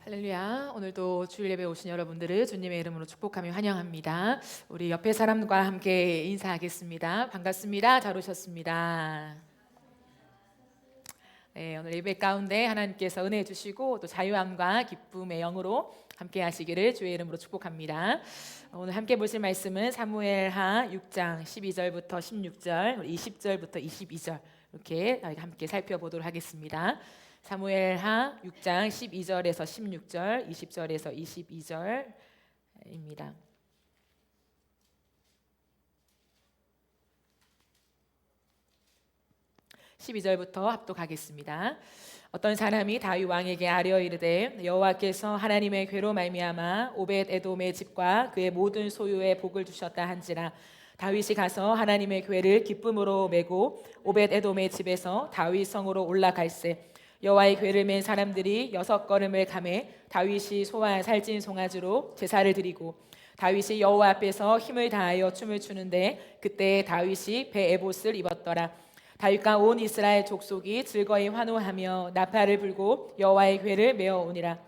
할렐루야. 오늘도 주일 예배 오신 여러분들을 주님의 이름으로 축복하며 환영합니다. 우리 옆에 사람과 함께 인사하겠습니다. 반갑습니다. 잘 오셨습니다. 네, 오늘 예배 가운데 하나님께서 은혜 주시고 또 자유함과 기쁨의 영으로 함께 하시기를 주의 이름으로 축복합니다. 오늘 함께 보실 말씀은 사무엘하 6장 12절부터 16절, 20절부터 22절 이렇게 함께 살펴보도록 하겠습니다. 사무엘하 6장 12절에서 16절, 20절에서 22절입니다. 12절부터 합독하겠습니다. 어떤 사람이 다윗 왕에게 아뢰어 이르되 여호와께서 하나님의 괴로 말미암아 오벳 에돔의 집과 그의 모든 소유에 복을 주셨다 한지라. 다윗이 가서 하나님의 궤를 기쁨으로 메고 오벳 에돔의 집에서 다윗 성으로 올라갈새 여호와의 궤를 맨 사람들이 6걸음을 가매 다윗이 소와 살찐 송아지로 제사를 드리고 다윗이 여호와 앞에서 힘을 다하여 춤을 추는데 그때 다윗이 배 에봇을 입었더라. 다윗과 온 이스라엘 족속이 즐거이 환호하며 나팔을 불고 여호와의 궤를 메어 오니라.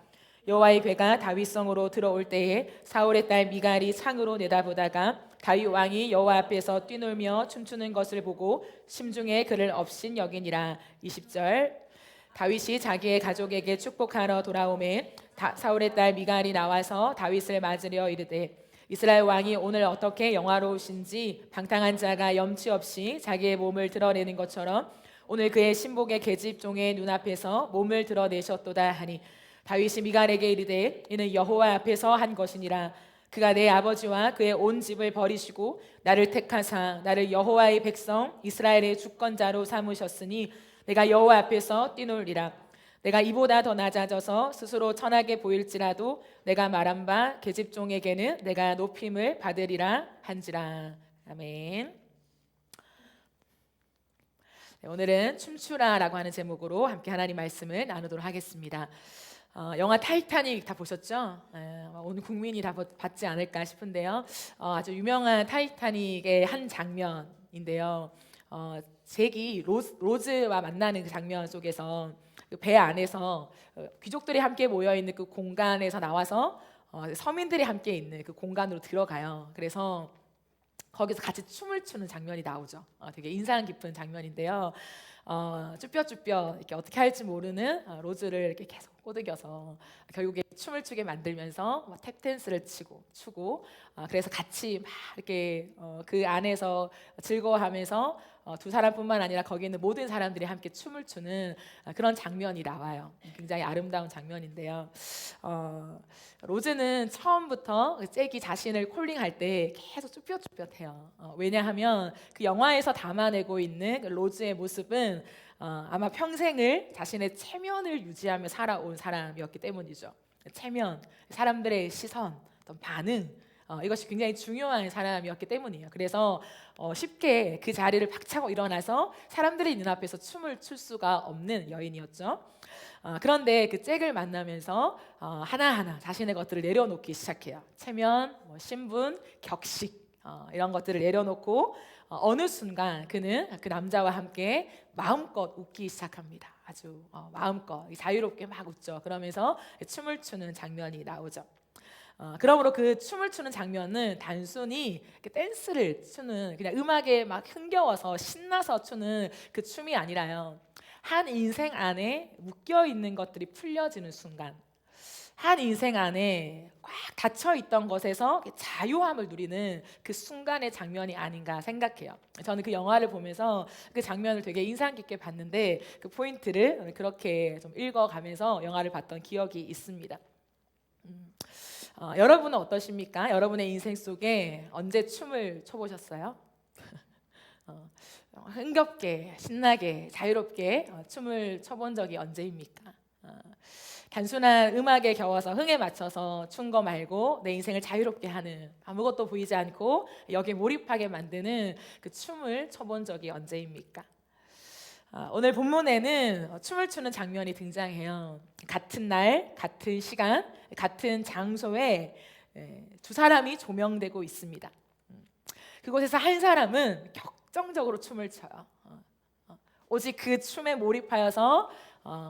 여호와의 궤가 다윗성으로 들어올 때에 사울의 딸 미갈이 창으로 내다보다가 다윗 왕이 여호와 앞에서 뛰놀며 춤추는 것을 보고 심중에 그를 업신 여기니라. 20절 다윗이 자기의 가족에게 축복하러 돌아오매 사울의 딸 미갈이 나와서 다윗을 맞으려 이르되 이스라엘 왕이 오늘 어떻게 영화로우신지 방탕한 자가 염치 없이 자기의 몸을 드러내는 것처럼 오늘 그의 신복의 계집종의 눈앞에서 몸을 드러내셨도다 하니 다윗이 미갈에게 이르되 이는 여호와 앞에서 한 것이니라. 그가 내 아버지와 그의 온 집을 버리시고 나를 택하사 나를 여호와의 백성 이스라엘의 주권자로 삼으셨으니 내가 여호와 앞에서 뛰놀리라. 내가 이보다 더 낮아져서 스스로 천하게 보일지라도 내가 말한 바 계집종에게는 내가 높임을 받으리라 한지라. 아멘. 네, 오늘은 춤추라라고 하는 제목으로 함께 하나님 말씀을 나누도록 하겠습니다. 영화 타이타닉 다 보셨죠? 온 국민이 다 봤지 않을까 싶은데요. 아주 유명한 타이타닉의 한 장면인데요. 잭이 로즈와 만나는 그 장면 속에서 그 배 안에서 귀족들이 함께 모여 있는 그 공간에서 나와서 서민들이 함께 있는 그 공간으로 들어가요. 그래서 거기서 같이 춤을 추는 장면이 나오죠. 되게 인상 깊은 장면인데요. 쭈뼛쭈뼛 이렇게 어떻게 할지 모르는 로즈를 이렇게 계속 꼬드겨서 결국에 춤을 추게 만들면서 탭댄스를 추고 그래서 같이 막 이렇게 그 안에서 즐거워하면서 두 사람뿐만 아니라 거기 있는 모든 사람들이 함께 춤을 추는 그런 장면이 나와요. 굉장히 아름다운 장면인데요. 로즈는 처음부터 잭이 자신을 콜링할 때 계속 쭈뼛쭈뼛해요. 왜냐하면 그 영화에서 담아내고 있는 그 로즈의 모습은 아마 평생을 자신의 체면을 유지하며 살아온 사람이었기 때문이죠. 체면, 사람들의 시선, 어떤 반응 이것이 굉장히 중요한 사람이었기 때문이에요. 그래서 쉽게 그 자리를 박차고 일어나서 사람들의 눈앞에서 춤을 출 수가 없는 여인이었죠. 그런데 그 잭을 만나면서 하나하나 자신의 것들을 내려놓기 시작해요. 체면, 신분, 격식 이런 것들을 내려놓고 어느 순간 그는 그 남자와 함께 마음껏 웃기 시작합니다. 아주 마음껏 자유롭게 막 웃죠. 그러면서 춤을 추는 장면이 나오죠. 그러므로 그 춤을 추는 장면은 단순히 댄스를 추는 그냥 음악에 막 흥겨워서 신나서 추는 그 춤이 아니라요. 한 인생 안에 묶여 있는 것들이 풀려지는 순간, 한 인생 안에 꽉 닫혀 있던 것에서 자유함을 누리는 그 순간의 장면이 아닌가 생각해요. 저는 그 영화를 보면서 그 장면을 되게 인상 깊게 봤는데 그 포인트를 그렇게 좀 읽어가면서 영화를 봤던 기억이 있습니다. 여러분은 어떠십니까? 여러분의 인생 속에 언제 춤을 춰보셨어요? 흥겹게, 신나게, 자유롭게 춤을 춰본 적이 언제입니까? 단순한 음악에 겨워서 흥에 맞춰서 춘 거 말고 내 인생을 자유롭게 하는 아무것도 보이지 않고 여기에 몰입하게 만드는 그 춤을 춰본 적이 언제입니까? 오늘 본문에는 춤을 추는 장면이 등장해요. 같은 날, 같은 시간, 같은 장소에 두 사람이 조명되고 있습니다. 그곳에서 한 사람은 격정적으로 춤을 춰요. 오직 그 춤에 몰입하여서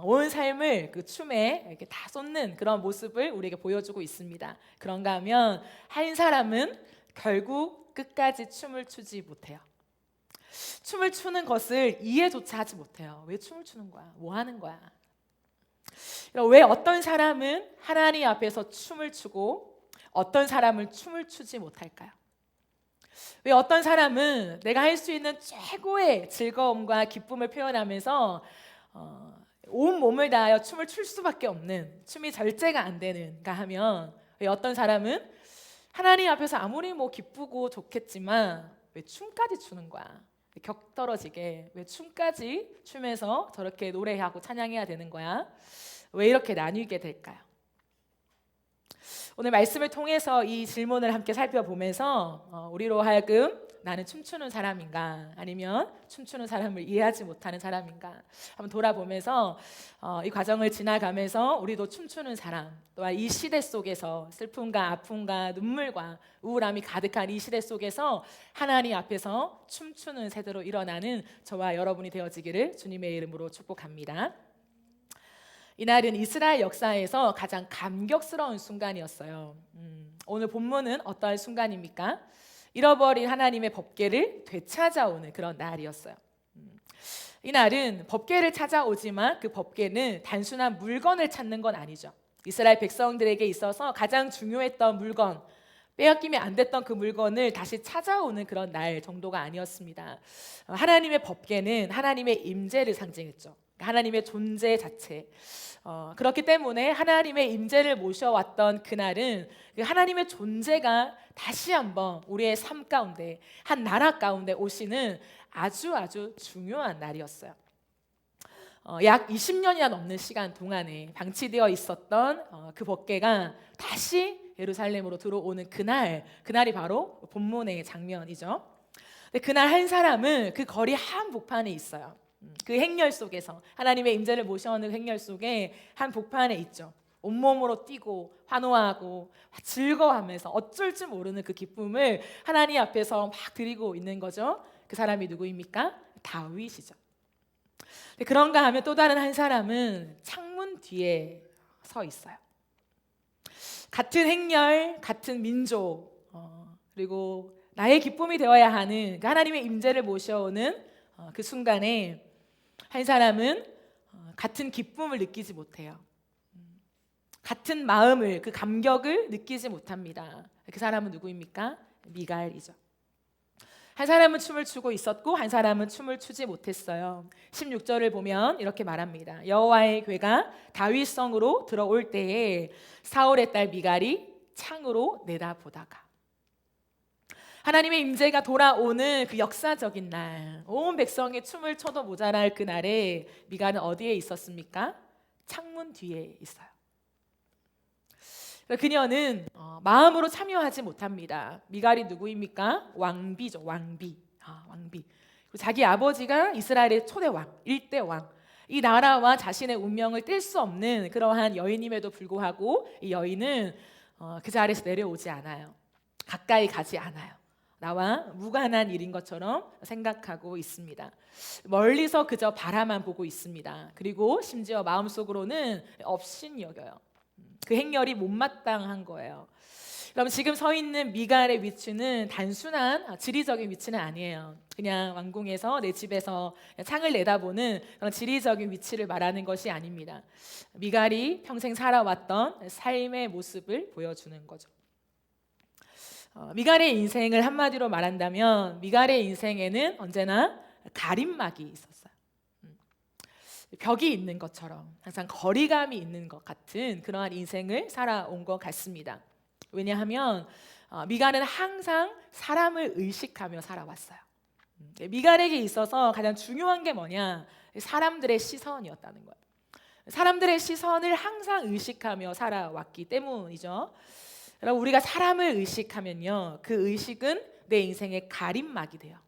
온 삶을 그 춤에 이렇게 다 쏟는 그런 모습을 우리에게 보여주고 있습니다. 그런가 하면 한 사람은 결국 끝까지 춤을 추지 못해요. 춤을 추는 것을 이해조차 하지 못해요. 왜 춤을 추는 거야? 뭐 하는 거야? 왜 어떤 사람은 하나님 앞에서 춤을 추고 어떤 사람은 춤을 추지 못할까요? 왜 어떤 사람은 내가 할 수 있는 최고의 즐거움과 기쁨을 표현하면서 온 몸을 다하여 춤을 출 수밖에 없는, 춤이 절제가 안 되는가 하면, 왜 어떤 사람은 하나님 앞에서 아무리 뭐 기쁘고 좋겠지만 왜 춤까지 추는 거야? 격 떨어지게 왜 춤까지 추면서 저렇게 노래하고 찬양해야 되는 거야? 왜 이렇게 나뉘게 될까요? 오늘 말씀을 통해서 이 질문을 함께 살펴보면서 우리로 하여금 나는 춤추는 사람인가, 아니면 춤추는 사람을 이해하지 못하는 사람인가 한번 돌아보면서 이 과정을 지나가면서 우리도 춤추는 사람, 또한 이 시대 속에서 슬픔과 아픔과 눈물과 우울함이 가득한 이 시대 속에서 하나님 앞에서 춤추는 세대로 일어나는 저와 여러분이 되어지기를 주님의 이름으로 축복합니다. 이날은 이스라엘 역사에서 가장 감격스러운 순간이었어요. 오늘 본문은 어떠한 순간입니까? 잃어버린 하나님의 법궤를 되찾아오는 그런 날이었어요. 이날은 법궤를 찾아오지만 그 법궤는 단순한 물건을 찾는 건 아니죠. 이스라엘 백성들에게 있어서 가장 중요했던 물건, 빼앗기면 안 됐던 그 물건을 다시 찾아오는 그런 날 정도가 아니었습니다. 하나님의 법궤는 하나님의 임재를 상징했죠. 하나님의 존재 자체. 그렇기 때문에 하나님의 임재를 모셔왔던 그날은 그 하나님의 존재가 다시 한번 우리의 삶 가운데, 한 나라 가운데 오시는 아주 중요한 날이었어요. 약 20년이나 넘는 시간 동안에 방치되어 있었던 그 법궤가 다시 예루살렘으로 들어오는 그날이 바로 본문의 장면이죠. 그날 한 사람은 그 거리 한복판에 있어요. 그 행렬 속에서 하나님의 임재를 모셔오는 행렬 속에 한 복판에 있죠. 온몸으로 뛰고 환호하고 즐거워하면서 어쩔 줄 모르는 그 기쁨을 하나님 앞에서 막 드리고 있는 거죠. 그 사람이 누구입니까? 다윗이죠. 그런가 하면 또 다른 한 사람은 창문 뒤에 서 있어요. 같은 행렬, 같은 민족, 그리고 나의 기쁨이 되어야 하는 그 하나님의 임재를 모셔오는 그 순간에 한 사람은 같은 기쁨을 느끼지 못해요. 같은 마음을, 그 감격을 느끼지 못합니다. 그 사람은 누구입니까? 미갈이죠. 한 사람은 춤을 추고 있었고 한 사람은 춤을 추지 못했어요. 16절을 보면 이렇게 말합니다. 여호와의 궤가 다윗성으로 들어올 때에 사울의 딸 미갈이 창으로 내다보다가, 하나님의 임재가 돌아오는 그 역사적인 날, 온 백성이 춤을 춰도 모자랄 그 날에 미갈은 어디에 있었습니까? 창문 뒤에 있어요. 그녀는 마음으로 참여하지 못합니다. 미갈이 누구입니까? 왕비죠. 왕비. 자기 아버지가 이스라엘의 초대 왕, 일대 왕. 이 나라와 자신의 운명을 뗄 수 없는 그러한 여인임에도 불구하고 이 여인은 그 자리에서 내려오지 않아요. 가까이 가지 않아요. 나와 무관한 일인 것처럼 생각하고 있습니다. 멀리서 그저 바라만 보고 있습니다. 그리고 심지어 마음속으로는 업신여겨요. 그 행렬이 못마땅한 거예요. 그럼 지금 서 있는 미갈의 위치는 단순한 지리적인 위치는 아니에요. 그냥 왕궁에서 내 집에서 창을 내다보는 그런 지리적인 위치를 말하는 것이 아닙니다. 미갈이 평생 살아왔던 삶의 모습을 보여주는 거죠. 미갈의 인생을 한마디로 말한다면 미갈의 인생에는 언제나 가림막이 있었어요. 벽이 있는 것처럼 항상 거리감이 있는 것 같은 그러한 인생을 살아온 것 같습니다. 왜냐하면 미갈은 항상 사람을 의식하며 살아왔어요. 미갈에게 있어서 가장 중요한 게 뭐냐? 사람들의 시선이었다는 거예요. 사람들의 시선을 항상 의식하며 살아왔기 때문이죠. 여러분, 우리가 사람을 의식하면요, 그 의식은 내 인생의 가림막이 돼요.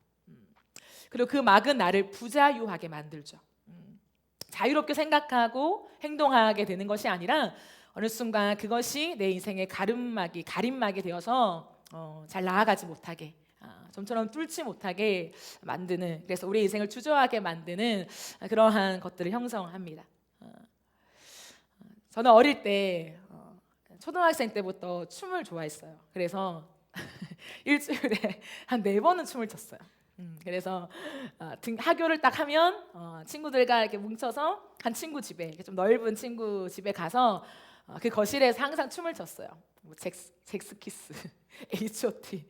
그리고 그 막은 나를 부자유하게 만들죠. 자유롭게 생각하고 행동하게 되는 것이 아니라 어느 순간 그것이 내 인생의 가림막이 되어서 잘 나아가지 못하게, 좀처럼 뚫지 못하게 만드는, 그래서 우리 인생을 주저하게 만드는 그러한 것들을 형성합니다. 저는 어릴 때 초등학생 때부터 춤을 좋아했어요. 그래서 일주일에 한 4번은 춤을 췄어요. 그래서 학교를 딱 하면 친구들과 이렇게 뭉쳐서 한 친구 집에, 이렇게 좀 넓은 친구 집에 가서 그 거실에서 항상 춤을 췄어요. 뭐 잭스키스, H.O.T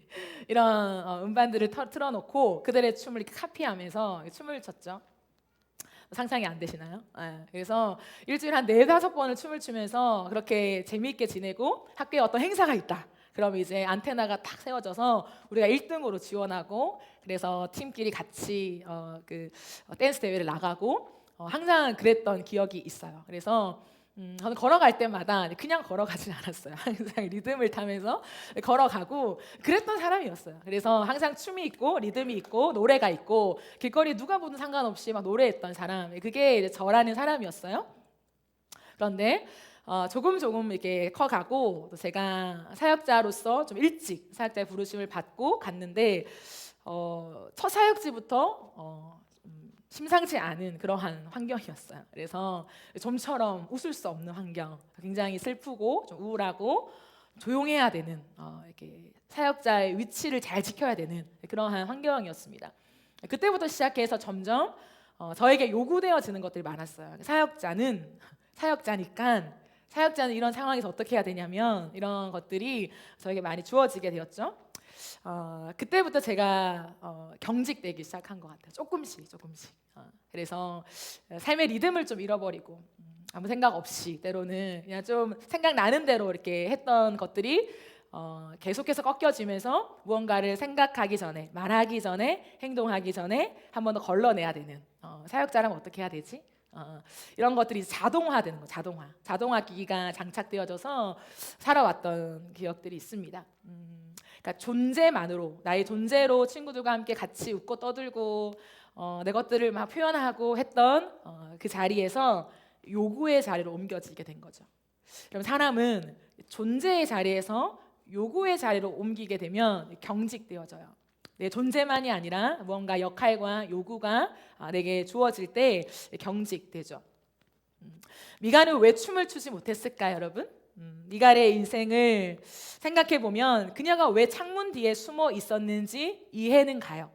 이런 음반들을 틀어놓고 그들의 춤을 이렇게 카피하면서 춤을 췄죠. 상상이 안 되시나요? 그래서 일주일에 한 4-5번을 춤을 추면서 그렇게 재미있게 지내고, 학교에 어떤 행사가 있다 그럼 이제 안테나가 딱 세워져서 우리가 1등으로 지원하고, 그래서 팀끼리 같이 댄스 대회를 나가고 항상 그랬던 기억이 있어요. 그래서 저는 걸어갈 때마다 그냥 걸어가진 않았어요. 항상 리듬을 타면서 걸어가고 그랬던 사람이었어요. 그래서 항상 춤이 있고 리듬이 있고 노래가 있고 길거리 누가 보든 상관없이 막 노래했던 사람, 그게 이제 저라는 사람이었어요. 그런데 조금 이렇게 커가고, 또 제가 사역자로서 좀 일찍 사역자의 부르심을 받고 갔는데 첫 사역지부터 심상치 않은 그러한 환경이었어요. 그래서 좀처럼 웃을 수 없는 환경, 굉장히 슬프고 좀 우울하고 조용해야 되는, 이렇게 사역자의 위치를 잘 지켜야 되는 그러한 환경이었습니다. 그때부터 시작해서 점점 저에게 요구되어지는 것들이 많았어요. 사역자니까 이런 상황에서 어떻게 해야 되냐면, 이런 것들이 저에게 많이 주어지게 되었죠. 그때부터 제가 경직되기 시작한 것 같아요. 조금씩. 그래서 삶의 리듬을 좀 잃어버리고 아무 생각 없이 때로는 그냥 좀 생각나는 대로 이렇게 했던 것들이 계속해서 꺾여지면서 무언가를 생각하기 전에, 말하기 전에, 행동하기 전에 한 번 더 걸러내야 되는, 사역자라면 어떻게 해야 되지? 이런 것들이 자동화되는 거, 자동화기기가 장착되어져서 살아왔던 기억들이 있습니다. 그러니까 존재만으로, 나의 존재로 친구들과 함께 같이 웃고 떠들고 내 것들을 막 표현하고 했던 그 자리에서 요구의 자리로 옮겨지게 된 거죠. 그럼 사람은 존재의 자리에서 요구의 자리로 옮기게 되면 경직되어져요. 내 존재만이 아니라 무언가 역할과 요구가 내게 주어질 때 경직되죠. 미가는 왜 춤을 추지 못했을까요, 여러분? 미갈의 인생을 생각해 보면 그녀가 왜 창문 뒤에 숨어 있었는지 이해는 가요.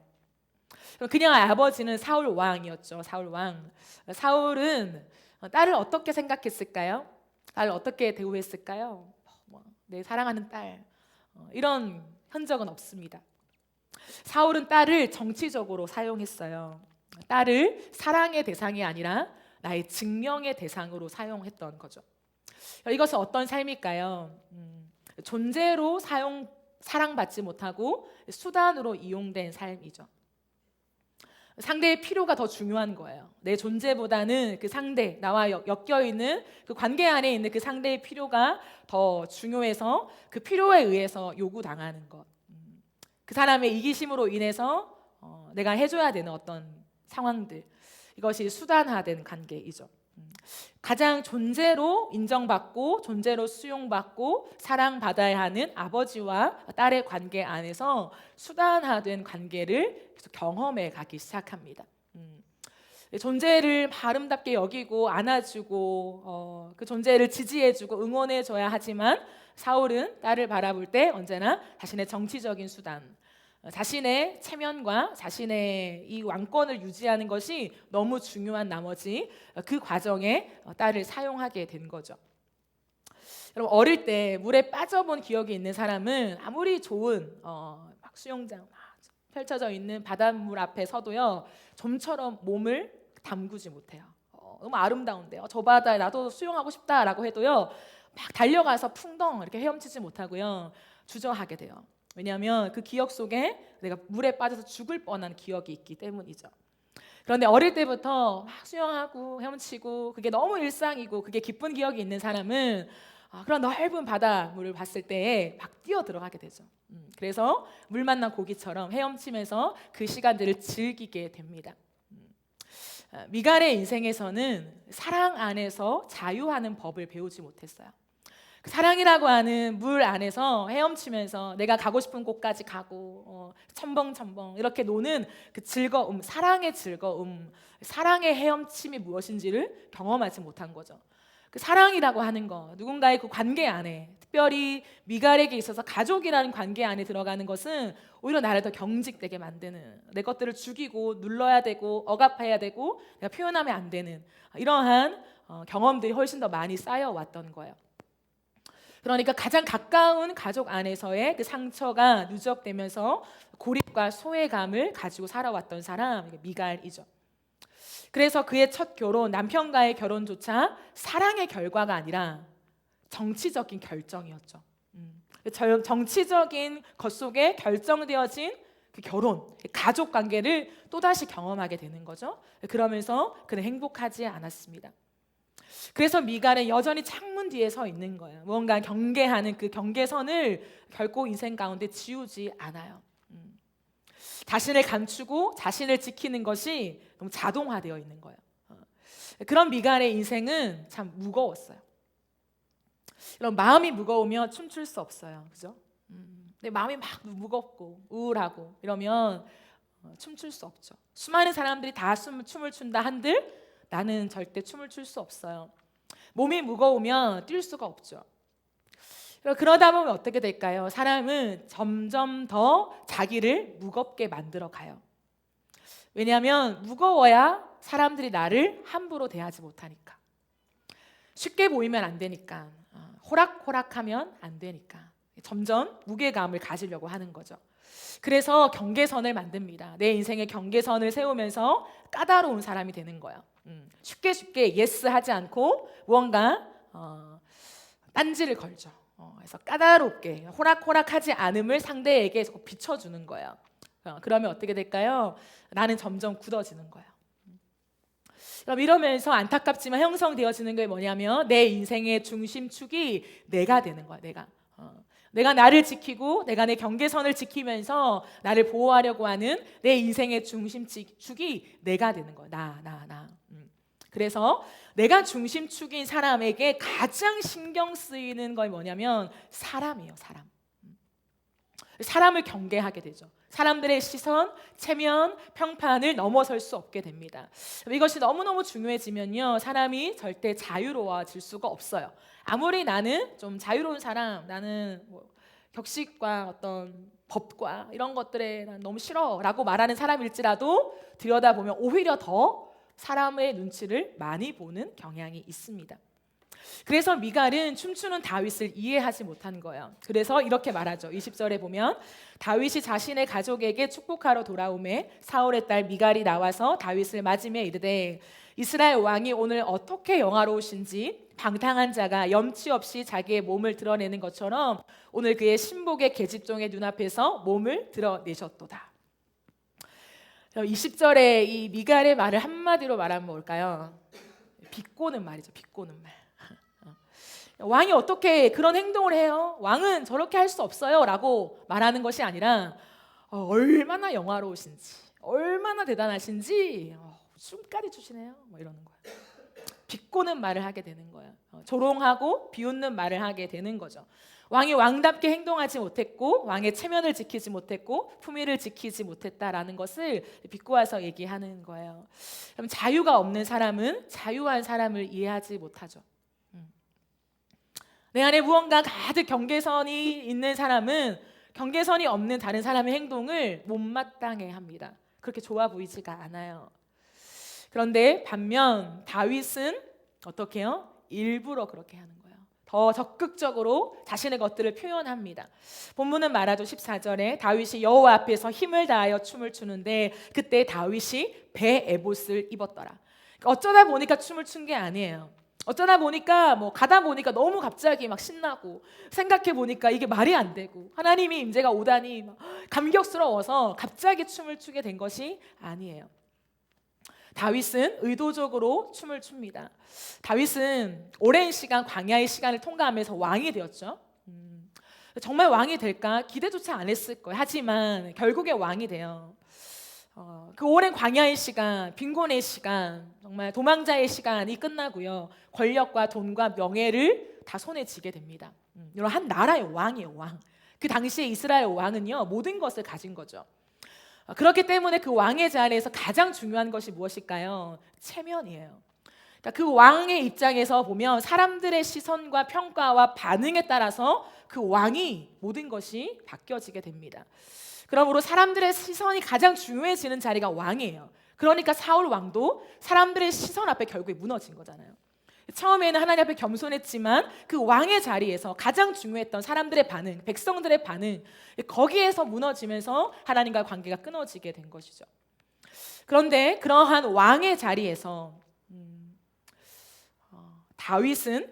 그녀의 아버지는 사울 왕이었죠. 사울 왕. 사울은 딸을 어떻게 생각했을까요? 딸을 어떻게 대우했을까요? 내 사랑하는 딸, 이런 흔적은 없습니다. 사울은 딸을 정치적으로 사용했어요. 딸을 사랑의 대상이 아니라 나의 증명의 대상으로 사용했던 거죠. 이것은 어떤 삶일까요? 존재로 사랑받지 못하고 수단으로 이용된 삶이죠. 상대의 필요가 더 중요한 거예요. 내 존재보다는 그 상대, 나와 엮여있는 그 관계 안에 있는 그 상대의 필요가 더 중요해서 그 필요에 의해서 요구당하는 것. 그 사람의 이기심으로 인해서 내가 해줘야 되는 어떤 상황들, 이것이 수단화된 관계이죠. 가장 존재로 인정받고 존재로 수용받고 사랑받아야 하는 아버지와 딸의 관계 안에서 수단화된 관계를 계속 경험해 가기 시작합니다. 존재를 아름답게 여기고 안아주고 그 존재를 지지해주고 응원해줘야 하지만, 사울은 딸을 바라볼 때 언제나 자신의 정치적인 수단, 자신의 체면과 자신의 이 왕권을 유지하는 것이 너무 중요한 나머지 그 과정에 딸을 사용하게 된 거죠. 여러분, 어릴 때 물에 빠져본 기억이 있는 사람은 아무리 좋은 막 수영장 펼쳐져 있는 바닷물 앞에 서도요, 좀처럼 몸을 담그지 못해요. 너무 아름다운데요, 저 바다에 나도 수영하고 싶다라고 해도요, 막 달려가서 풍덩 이렇게 헤엄치지 못하고요, 주저하게 돼요. 왜냐하면 그 기억 속에 내가 물에 빠져서 죽을 뻔한 기억이 있기 때문이죠. 그런데 어릴 때부터 막 수영하고 헤엄치고 그게 너무 일상이고 그게 기쁜 기억이 있는 사람은 그런 넓은 바닷물을 봤을 때 막 뛰어 들어가게 되죠. 그래서 물 만난 고기처럼 헤엄치면서 그 시간들을 즐기게 됩니다. 미갈의 인생에서는 사랑 안에서 자유하는 법을 배우지 못했어요. 사랑이라고 하는 물 안에서 헤엄치면서 내가 가고 싶은 곳까지 가고 첨벙첨벙 이렇게 노는 그 즐거움, 사랑의 즐거움, 사랑의 헤엄침이 무엇인지를 경험하지 못한 거죠. 그 사랑이라고 하는 거, 누군가의 그 관계 안에, 특별히 미갈에게 있어서 가족이라는 관계 안에 들어가는 것은 오히려 나를 더 경직되게 만드는, 내 것들을 죽이고 눌러야 되고 억압해야 되고 내가 표현하면 안 되는 이러한 경험들이 훨씬 더 많이 쌓여왔던 거예요. 그러니까 가장 가까운 가족 안에서의 그 상처가 누적되면서 고립과 소외감을 가지고 살아왔던 사람, 미갈이죠. 그래서 그의 첫 결혼, 남편과의 결혼조차 사랑의 결과가 아니라 정치적인 결정이었죠. 정치적인 것 속에 결정되어진 그 결혼, 가족 관계를 또다시 경험하게 되는 거죠. 그러면서 그는 행복하지 않았습니다. 그래서 미갈은 여전히 창문 뒤에 서 있는 거예요. 무언가 경계하는 그 경계선을 결코 인생 가운데 지우지 않아요. 자신을 감추고 자신을 지키는 것이 너무 자동화되어 있는 거예요. 그런 미갈의 인생은 참 무거웠어요. 이런 마음이 무거우면 춤출 수 없어요, 그죠? 내 마음이 막 무겁고 우울하고 이러면 춤출 수 없죠. 수많은 사람들이 다 춤을 춘다 한들 나는 절대 춤을 출 수 없어요. 몸이 무거우면 뛸 수가 없죠. 그러다 보면 어떻게 될까요? 사람은 점점 더 자기를 무겁게 만들어 가요. 왜냐하면 무거워야 사람들이 나를 함부로 대하지 못하니까. 쉽게 보이면 안 되니까. 호락호락하면 안 되니까. 점점 무게감을 가지려고 하는 거죠. 그래서 경계선을 만듭니다. 내 인생의 경계선을 세우면서 까다로운 사람이 되는 거예요. 쉽게 예스 하지 않고 무언가 딴지를 걸죠. 그래서 까다롭게 호락호락하지 않음을 상대에게 비춰주는 거예요. 그러면 어떻게 될까요? 나는 점점 굳어지는 거예요. 그럼 이러면서 안타깝지만 형성되어지는 게 뭐냐면 내 인생의 중심축이 내가 되는 거야. 내가 나를 지키고 내가 내 경계선을 지키면서 나를 보호하려고 하는 내 인생의 중심축이 내가 되는 거야. 나. 그래서 내가 중심축인 사람에게 가장 신경 쓰이는 건 뭐냐면 사람이에요. 사람을 경계하게 되죠. 사람들의 시선, 체면, 평판을 넘어설 수 없게 됩니다. 이것이 너무너무 중요해지면요, 사람이 절대 자유로워질 수가 없어요. 아무리 나는 좀 자유로운 사람, 나는 뭐 격식과 어떤 법과 이런 것들에 난 너무 싫어라고 말하는 사람일지라도 들여다보면 오히려 더 사람의 눈치를 많이 보는 경향이 있습니다. 그래서 미갈은 춤추는 다윗을 이해하지 못한 거예요. 그래서 이렇게 말하죠. 20절에 보면 다윗이 자신의 가족에게 축복하러 돌아오매 사울의 딸 미갈이 나와서 다윗을 맞으며 이르되 이스라엘 왕이 오늘 어떻게 영화로우신지 방탕한 자가 염치 없이 자기의 몸을 드러내는 것처럼 오늘 그의 신복의 계집종의 눈앞에서 몸을 드러내셨도다. 20절에 이 미갈의 말을 한마디로 말하면 뭘까요? 비꼬는 말이죠. 비꼬는 말. 왕이 어떻게 그런 행동을 해요? 왕은 저렇게 할 수 없어요 라고 말하는 것이 아니라 얼마나 영화로우신지, 얼마나 대단하신지 춤까지 추시네요 뭐 이러는 거예요. 비꼬는 말을 하게 되는 거예요. 조롱하고 비웃는 말을 하게 되는 거죠. 왕이 왕답게 행동하지 못했고 왕의 체면을 지키지 못했고 품위를 지키지 못했다라는 것을 비꼬아서 얘기하는 거예요. 그럼 자유가 없는 사람은 자유한 사람을 이해하지 못하죠. 내 안에 무언가 가득 경계선이 있는 사람은 경계선이 없는 다른 사람의 행동을 못마땅해 합니다. 그렇게 좋아 보이지가 않아요. 그런데 반면 다윗은 어떻게 해요? 일부러 그렇게 하는 거예요. 더 적극적으로 자신의 것들을 표현합니다. 본문은 말하죠. 14절에 다윗이 여호와 앞에서 힘을 다하여 춤을 추는데 그때 다윗이 배 에봇을 입었더라. 그러니까 어쩌다 보니까 춤을 춘 게 아니에요. 어쩌다 보니까 가다 보니까 너무 갑자기 막 신나고 생각해 보니까 이게 말이 안 되고 하나님이 임재가 오다니 막 감격스러워서 갑자기 춤을 추게 된 것이 아니에요. 다윗은 의도적으로 춤을 춥니다. 다윗은 오랜 시간 광야의 시간을 통과하면서 왕이 되었죠. 정말 왕이 될까 기대조차 안 했을 거예요. 하지만 결국에 왕이 돼요. 그 오랜 광야의 시간, 빈곤의 시간, 정말 도망자의 시간이 끝나고요. 권력과 돈과 명예를 다 손에 쥐게 됩니다. 이런 한 나라의 왕이에요, 왕. 그 당시에 이스라엘 왕은요, 모든 것을 가진 거죠. 그렇기 때문에 그 왕의 자리에서 가장 중요한 것이 무엇일까요? 체면이에요. 그러니까 그 왕의 입장에서 보면 사람들의 시선과 평가와 반응에 따라서 그 왕이 모든 것이 바뀌어지게 됩니다. 그러므로 사람들의 시선이 가장 중요해지는 자리가 왕이에요. 그러니까 사울 왕도 사람들의 시선 앞에 결국에 무너진 거잖아요. 처음에는 하나님 앞에 겸손했지만 그 왕의 자리에서 가장 중요했던 사람들의 반응, 백성들의 반응, 거기에서 무너지면서 하나님과의 관계가 끊어지게 된 것이죠. 그런데 그러한 왕의 자리에서 다윗은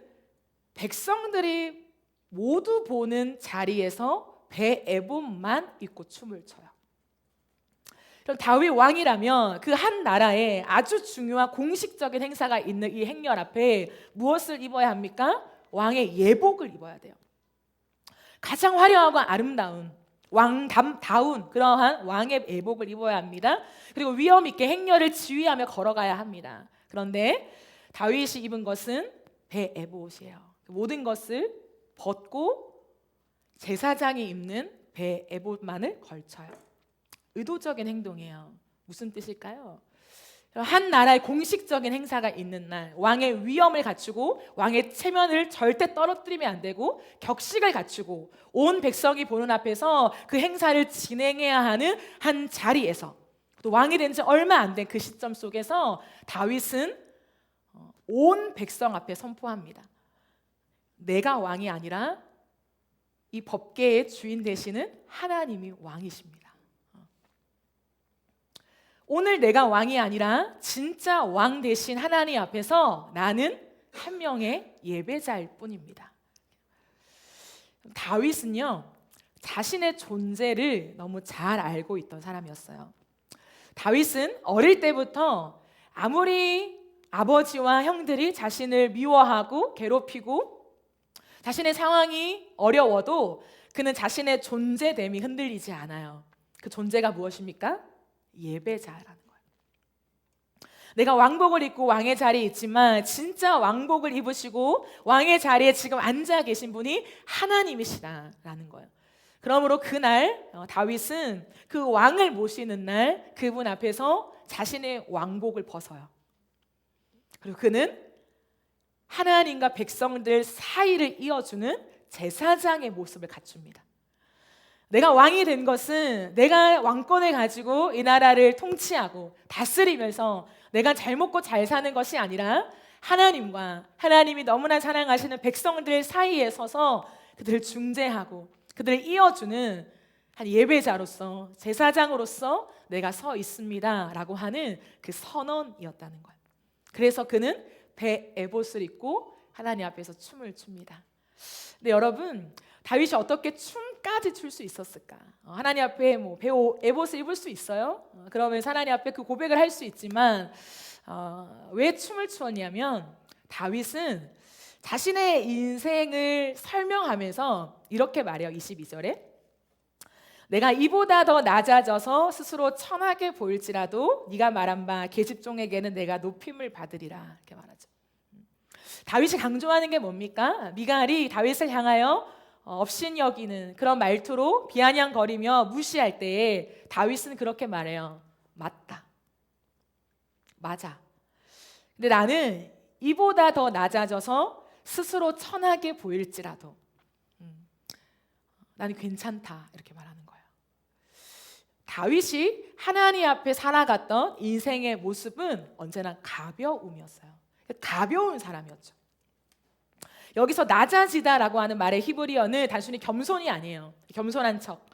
백성들이 모두 보는 자리에서 베에봇만 입고 춤을 춰요. 그럼 다윗 왕이라면 그 한 나라에 아주 중요한 공식적인 행사가 있는 이 행렬 앞에 무엇을 입어야 합니까? 왕의 예복을 입어야 돼요. 가장 화려하고 아름다운 왕답다운 그러한 왕의 예복을 입어야 합니다. 그리고 위엄 있게 행렬을 지휘하며 걸어가야 합니다. 그런데 다윗이 입은 것은 베에봇이에요. 모든 것을 벗고 제사장이 입는 베에봇만을 걸쳐요. 의도적인 행동이에요. 무슨 뜻일까요? 한 나라의 공식적인 행사가 있는 날 왕의 위엄을 갖추고 왕의 체면을 절대 떨어뜨리면 안 되고 격식을 갖추고 온 백성이 보는 앞에서 그 행사를 진행해야 하는 한 자리에서 또 왕이 된 지 얼마 안 된 그 시점 속에서 다윗은 온 백성 앞에 선포합니다. 내가 왕이 아니라 이 법궤의 주인 되시는 하나님이 왕이십니다. 오늘 내가 왕이 아니라 진짜 왕 되신 하나님 앞에서 나는 한 명의 예배자일 뿐입니다. 다윗은요, 자신의 존재를 너무 잘 알고 있던 사람이었어요. 다윗은 어릴 때부터 아무리 아버지와 형들이 자신을 미워하고 괴롭히고 자신의 상황이 어려워도 그는 자신의 존재됨이 흔들리지 않아요. 그 존재가 무엇입니까? 예배자라는 거예요. 내가 왕복을 입고 왕의 자리에 있지만 진짜 왕복을 입으시고 왕의 자리에 지금 앉아 계신 분이 하나님이시다라는 거예요. 그러므로 그날 다윗은 그 왕을 모시는 날 그분 앞에서 자신의 왕복을 벗어요. 그리고 그는 하나님과 백성들 사이를 이어주는 제사장의 모습을 갖춥니다. 내가 왕이 된 것은 내가 왕권을 가지고 이 나라를 통치하고 다스리면서 내가 잘 먹고 잘 사는 것이 아니라 하나님과 하나님이 너무나 사랑하시는 백성들 사이에 서서 그들을 중재하고 그들을 이어주는 한 예배자로서 제사장으로서 내가 서 있습니다 라고 하는 그 선언이었다는 거예요. 그래서 그는 베에봇을 입고 하나님 앞에서 춤을 춥니다. 근데 여러분, 다윗이 어떻게 춤까지 출 수 있었을까? 하나님 앞에 에봇을 입을 수 있어요. 그러면 하나님 앞에 그 고백을 할 수 있지만 왜 춤을 추었냐면 다윗은 자신의 인생을 설명하면서 이렇게 말해요. 22절에 내가 이보다 더 낮아져서 스스로 천하게 보일지라도 네가 말한 바 계집종에게는 내가 높임을 받으리라 이렇게 말하죠. 다윗이 강조하는 게 뭡니까? 미갈이 다윗을 향하여 업신여기는 그런 말투로 비아냥거리며 무시할 때에 다윗은 그렇게 말해요. 맞다. 맞아. 근데 나는 이보다 더 낮아져서 스스로 천하게 보일지라도 나는 괜찮다 이렇게 말하는 거예요. 다윗이 하나님 앞에 살아갔던 인생의 모습은 언제나 가벼움이었어요. 가벼운 사람이었죠. 여기서 낮아지다라고 하는 말의 히브리어는 단순히 겸손이 아니에요. 겸손한 척.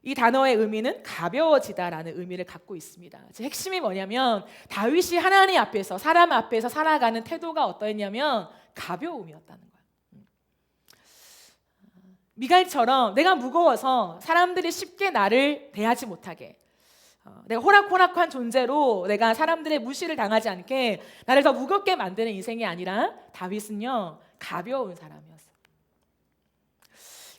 이 단어의 의미는 가벼워지다라는 의미를 갖고 있습니다. 핵심이 뭐냐면 다윗이 하나님 앞에서 사람 앞에서 살아가는 태도가 어떠했냐면 가벼움이었다는 거예요. 미갈처럼 내가 무거워서 사람들이 쉽게 나를 대하지 못하게 내가 호락호락한 존재로 내가 사람들의 무시를 당하지 않게 나를 더 무겁게 만드는 인생이 아니라 다윗은요 가벼운 사람이었어요.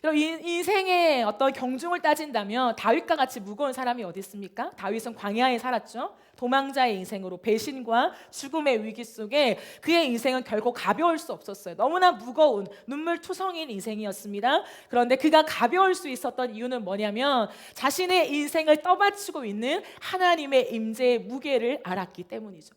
그럼 인생의 어떤 경중을 따진다면 다윗과 같이 무거운 사람이 어디 있습니까? 다윗은 광야에 살았죠. 도망자의 인생으로 배신과 죽음의 위기 속에 그의 인생은 결코 가벼울 수 없었어요. 너무나 무거운 눈물투성인 인생이었습니다. 그런데 그가 가벼울 수 있었던 이유는 뭐냐면 자신의 인생을 떠받치고 있는 하나님의 임재의 무게를 알았기 때문이죠.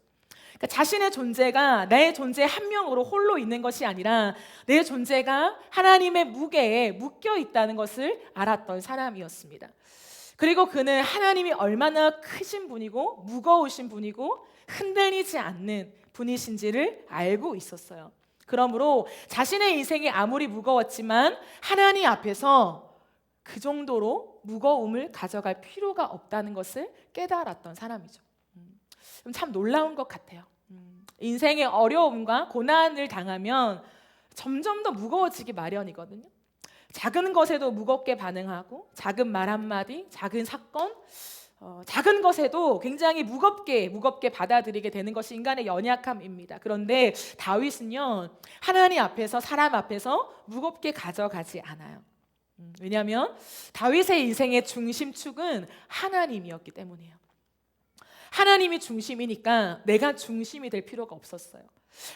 그러니까 자신의 존재가 내 존재 한 명으로 홀로 있는 것이 아니라 내 존재가 하나님의 무게에 묶여 있다는 것을 알았던 사람이었습니다. 그리고 그는 하나님이 얼마나 크신 분이고 무거우신 분이고 흔들리지 않는 분이신지를 알고 있었어요. 그러므로 자신의 인생이 아무리 무거웠지만 하나님 앞에서 그 정도로 무거움을 가져갈 필요가 없다는 것을 깨달았던 사람이죠. 참 놀라운 것 같아요. 인생의 어려움과 고난을 당하면 점점 더 무거워지기 마련이거든요. 작은 것에도 무겁게 반응하고 작은 말 한마디, 작은 사건, 작은 것에도 굉장히 무겁게 받아들이게 되는 것이 인간의 연약함입니다. 그런데 다윗은요, 하나님 앞에서, 사람 앞에서 무겁게 가져가지 않아요. 왜냐하면 다윗의 인생의 중심축은 하나님이었기 때문이에요. 하나님이 중심이니까 내가 중심이 될 필요가 없었어요.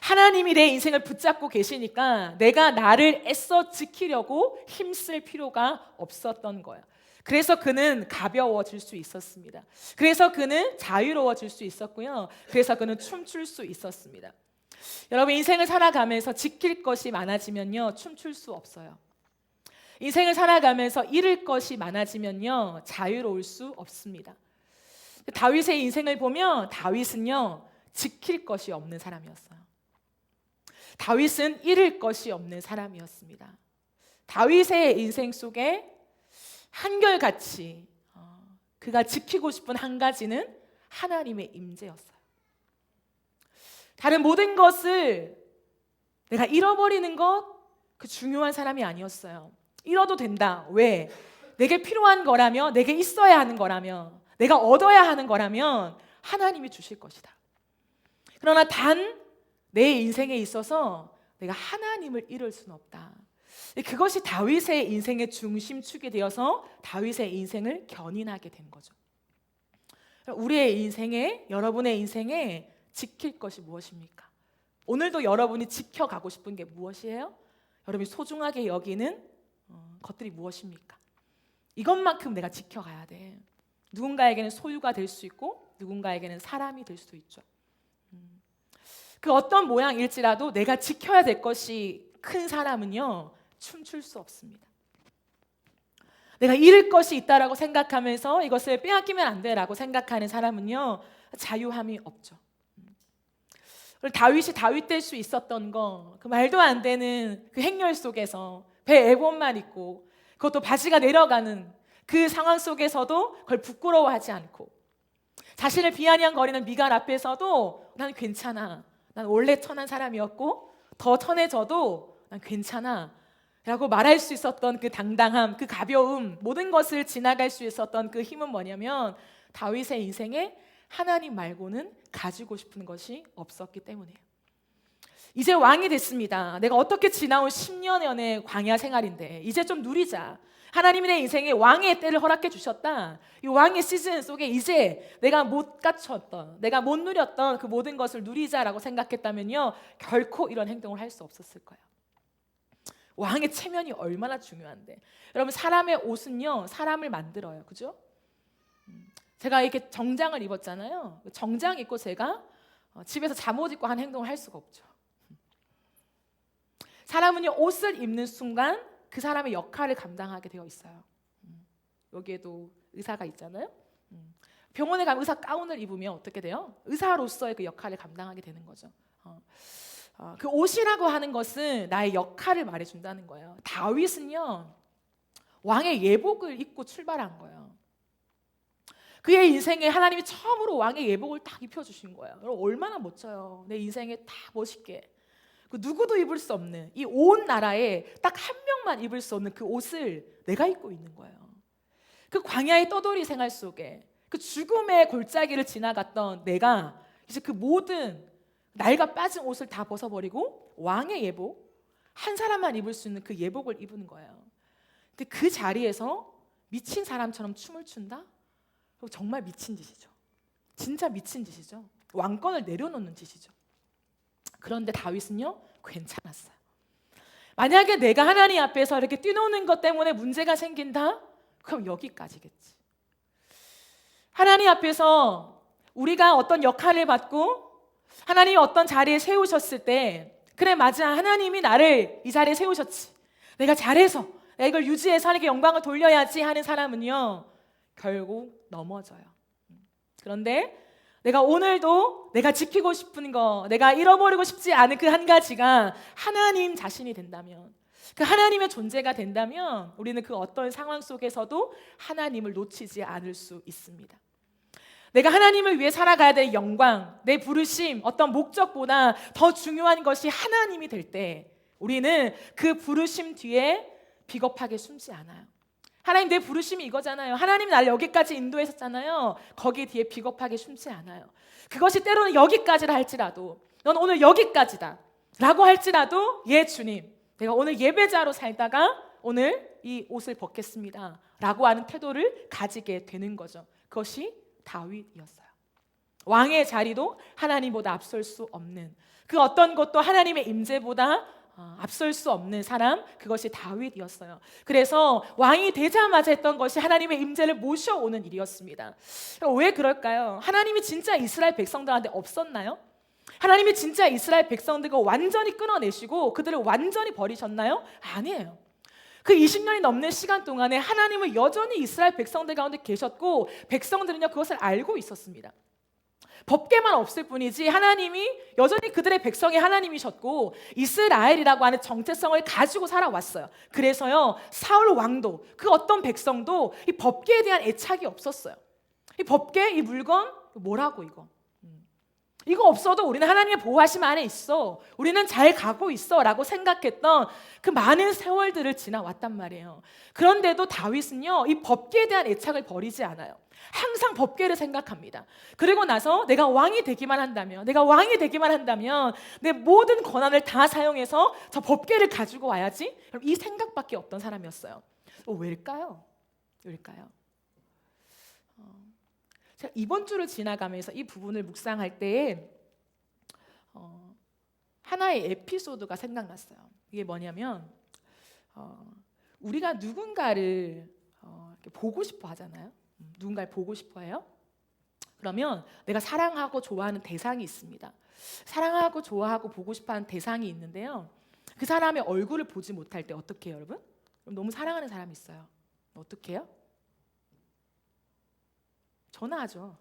하나님이 내 인생을 붙잡고 계시니까 내가 나를 애써 지키려고 힘쓸 필요가 없었던 거예요. 그래서 그는 가벼워질 수 있었습니다. 그래서 그는 자유로워질 수 있었고요. 그래서 그는 춤출 수 있었습니다. 여러분, 인생을 살아가면서 지킬 것이 많아지면요, 춤출 수 없어요. 인생을 살아가면서 잃을 것이 많아지면요, 자유로울 수 없습니다. 다윗의 인생을 보면 다윗은요, 지킬 것이 없는 사람이었어요. 다윗은 잃을 것이 없는 사람이었습니다. 다윗의 인생 속에 한결같이 그가 지키고 싶은 한 가지는 하나님의 임재였어요. 다른 모든 것을 내가 잃어버리는 것, 그 중요한 사람이 아니었어요. 잃어도 된다. 왜? 내게 필요한 거라며, 내게 있어야 하는 거라며, 내가 얻어야 하는 거라면 하나님이 주실 것이다. 그러나 단 내 인생에 있어서 내가 하나님을 잃을 수는 없다. 그것이 다윗의 인생의 중심축이 되어서 다윗의 인생을 견인하게 된 거죠. 우리의 인생에, 여러분의 인생에 지킬 것이 무엇입니까? 오늘도 여러분이 지켜가고 싶은 게 무엇이에요? 여러분이 소중하게 여기는 것들이 무엇입니까? 이것만큼 내가 지켜가야 돼. 누군가에게는 소유가 될 수 있고 누군가에게는 사람이 될 수도 있죠. 그 어떤 모양일지라도 내가 지켜야 될 것이 큰 사람은요, 춤출 수 없습니다. 내가 잃을 것이 있다라고 생각하면서 이것을 빼앗기면 안 돼라고 생각하는 사람은요, 자유함이 없죠. 다윗이 다윗 될 수 있었던 거, 그 말도 안 되는 그 행렬 속에서 배에 에봇만 입고 그것도 바지가 내려가는 그 상황 속에서도 그걸 부끄러워하지 않고 자신을 비아냥거리는 미갈 앞에서도 난 괜찮아, 난 원래 천한 사람이었고 더 천해져도 난 괜찮아 라고 말할 수 있었던 그 당당함, 그 가벼움, 모든 것을 지나갈 수 있었던 그 힘은 뭐냐면 다윗의 인생에 하나님 말고는 가지고 싶은 것이 없었기 때문이에요. 이제 왕이 됐습니다. 내가 어떻게 지나온 10년의 광야 생활인데 이제 좀 누리자. 하나님이 내 인생에 왕의 때를 허락해 주셨다. 이 왕의 시즌 속에 이제 내가 못 갖췄던, 내가 못 누렸던 그 모든 것을 누리자라고 생각했다면요, 결코 이런 행동을 할 수 없었을 거예요. 왕의 체면이 얼마나 중요한데. 여러분, 사람의 옷은요, 사람을 만들어요. 그죠? 제가 이렇게 정장을 입었잖아요. 정장 입고 제가 집에서 잠옷 입고 한 행동을 할 수가 없죠. 사람은요, 옷을 입는 순간 그 사람의 역할을 감당하게 되어 있어요. 여기에도 의사가 있잖아요. 병원에 가면 의사 가운을 입으면 어떻게 돼요? 의사로서의 그 역할을 감당하게 되는 거죠. 그 옷이라고 하는 것은 나의 역할을 말해준다는 거예요. 다윗은요, 왕의 예복을 입고 출발한 거예요. 그의 인생에 하나님이 처음으로 왕의 예복을 딱 입혀주신 거예요. 여러분, 얼마나 멋져요. 내 인생에 다 멋있게. 그 누구도 입을 수 없는, 이 온 나라에 딱 한 명만 입을 수 없는 그 옷을 내가 입고 있는 거예요. 그 광야의 떠돌이 생활 속에 그 죽음의 골짜기를 지나갔던 내가 이제 그 모든 낡아 빠진 옷을 다 벗어버리고 왕의 예복, 한 사람만 입을 수 있는 그 예복을 입은 거예요. 근데 그 자리에서 미친 사람처럼 춤을 춘다? 정말 미친 짓이죠. 진짜 미친 짓이죠. 왕권을 내려놓는 짓이죠. 그런데 다윗은요, 괜찮았어요. 만약에 내가 하나님 앞에서 이렇게 뛰노는 것 때문에 문제가 생긴다? 그럼 여기까지겠지. 하나님 앞에서 우리가 어떤 역할을 받고 하나님이 어떤 자리에 세우셨을 때, 그래 맞아, 하나님이 나를 이 자리에 세우셨지, 내가 잘해서 내가 이걸 유지해서 하나님께 영광을 돌려야지 하는 사람은요, 결국 넘어져요. 그런데 내가 오늘도 내가 지키고 싶은 거, 내가 잃어버리고 싶지 않은 그 한 가지가 하나님 자신이 된다면, 그 하나님의 존재가 된다면 우리는 그 어떤 상황 속에서도 하나님을 놓치지 않을 수 있습니다. 내가 하나님을 위해 살아가야 될 영광, 내 부르심, 어떤 목적보다 더 중요한 것이 하나님이 될 때 우리는 그 부르심 뒤에 비겁하게 숨지 않아요. 하나님, 내 부르심이 이거잖아요. 하나님이 나를 여기까지 인도했었잖아요. 거기에 뒤에 비겁하게 숨지 않아요. 그것이 때로는 여기까지라 할지라도, 넌 오늘 여기까지다 라고 할지라도, 예 주님, 내가 오늘 예배자로 살다가 오늘 이 옷을 벗겠습니다 라고 하는 태도를 가지게 되는 거죠. 그것이 다윗이었어요. 왕의 자리도 하나님보다 앞설 수 없는, 그 어떤 것도 하나님의 임재보다 앞설 수 없는 사람, 그것이 다윗이었어요. 그래서 왕이 되자마자 했던 것이 하나님의 임재를 모셔오는 일이었습니다. 왜 그럴까요? 하나님이 진짜 이스라엘 백성들한테 없었나요? 하나님이 진짜 이스라엘 백성들과 완전히 끊어내시고 그들을 완전히 버리셨나요? 아니에요. 그 20년이 넘는 시간 동안에 하나님은 여전히 이스라엘 백성들 가운데 계셨고, 백성들은요 그것을 알고 있었습니다. 법계만 없을 뿐이지 하나님이 여전히 그들의 백성이 하나님이셨고 이스라엘이라고 하는 정체성을 가지고 살아왔어요. 그래서요, 사울 왕도, 그 어떤 백성도 이 법계에 대한 애착이 없었어요. 이 법계, 이 물건 뭐라고 이거 없어도 우리는 하나님의 보호하심 안에 있어, 우리는 잘 가고 있어 라고 생각했던 그 많은 세월들을 지나왔단 말이에요. 그런데도 다윗은요, 이 법계에 대한 애착을 버리지 않아요. 항상 법궤를 생각합니다. 그리고 나서 내가 왕이 되기만 한다면, 내 모든 권한을 다 사용해서 저 법궤를 가지고 와야지, 이 생각밖에 없던 사람이었어요. 왜일까요? 제가 이번 주를 지나가면서 이 부분을 묵상할 때 하나의 에피소드가 생각났어요. 이게 뭐냐면, 우리가 누군가를 이렇게 보고 싶어 하잖아요. 누군가를 보고 싶어 해요. 그러면 내가 사랑하고 좋아하는 대상이 있습니다. 사랑하고 좋아하고 보고 싶어하는 대상이 있는데요, 그 사람의 얼굴을 보지 못할 때 어떻게 해요, 여러분? 그럼 너무 사랑하는 사람이 있어요. 어떻게 해요? 전화하죠.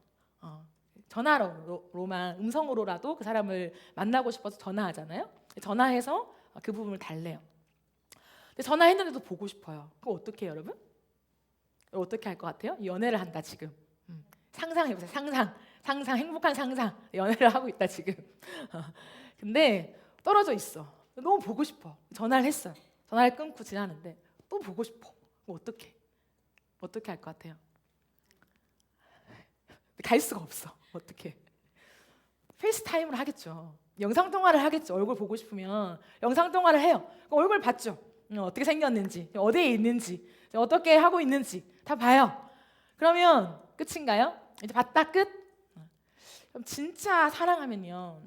전화로만, 음성으로라도 그 사람을 만나고 싶어서 전화하잖아요. 전화해서 그 부분을 달래요. 근데 전화했는데도 보고 싶어요. 그럼 어떻게 해요, 여러분? 어떻게 할 것 같아요? 연애를 한다 지금. 상상해보세요. 상상, 행복한 상상. 연애를 하고 있다 지금. 근데 떨어져 있어. 너무 보고 싶어. 전화를 했어요. 전화를 끊고 지나는데 또 보고 싶어. 어떻게 할 것 같아요? 갈 수가 없어. 어떻게? 페이스타임을 하겠죠. 영상통화를 하겠죠. 얼굴 보고 싶으면 영상통화를 해요. 얼굴 봤죠. 어떻게 생겼는지, 어디에 있는지, 어떻게 하고 있는지 다 봐요. 그러면 끝인가요? 이제 봤다 끝? 그럼 진짜 사랑하면요,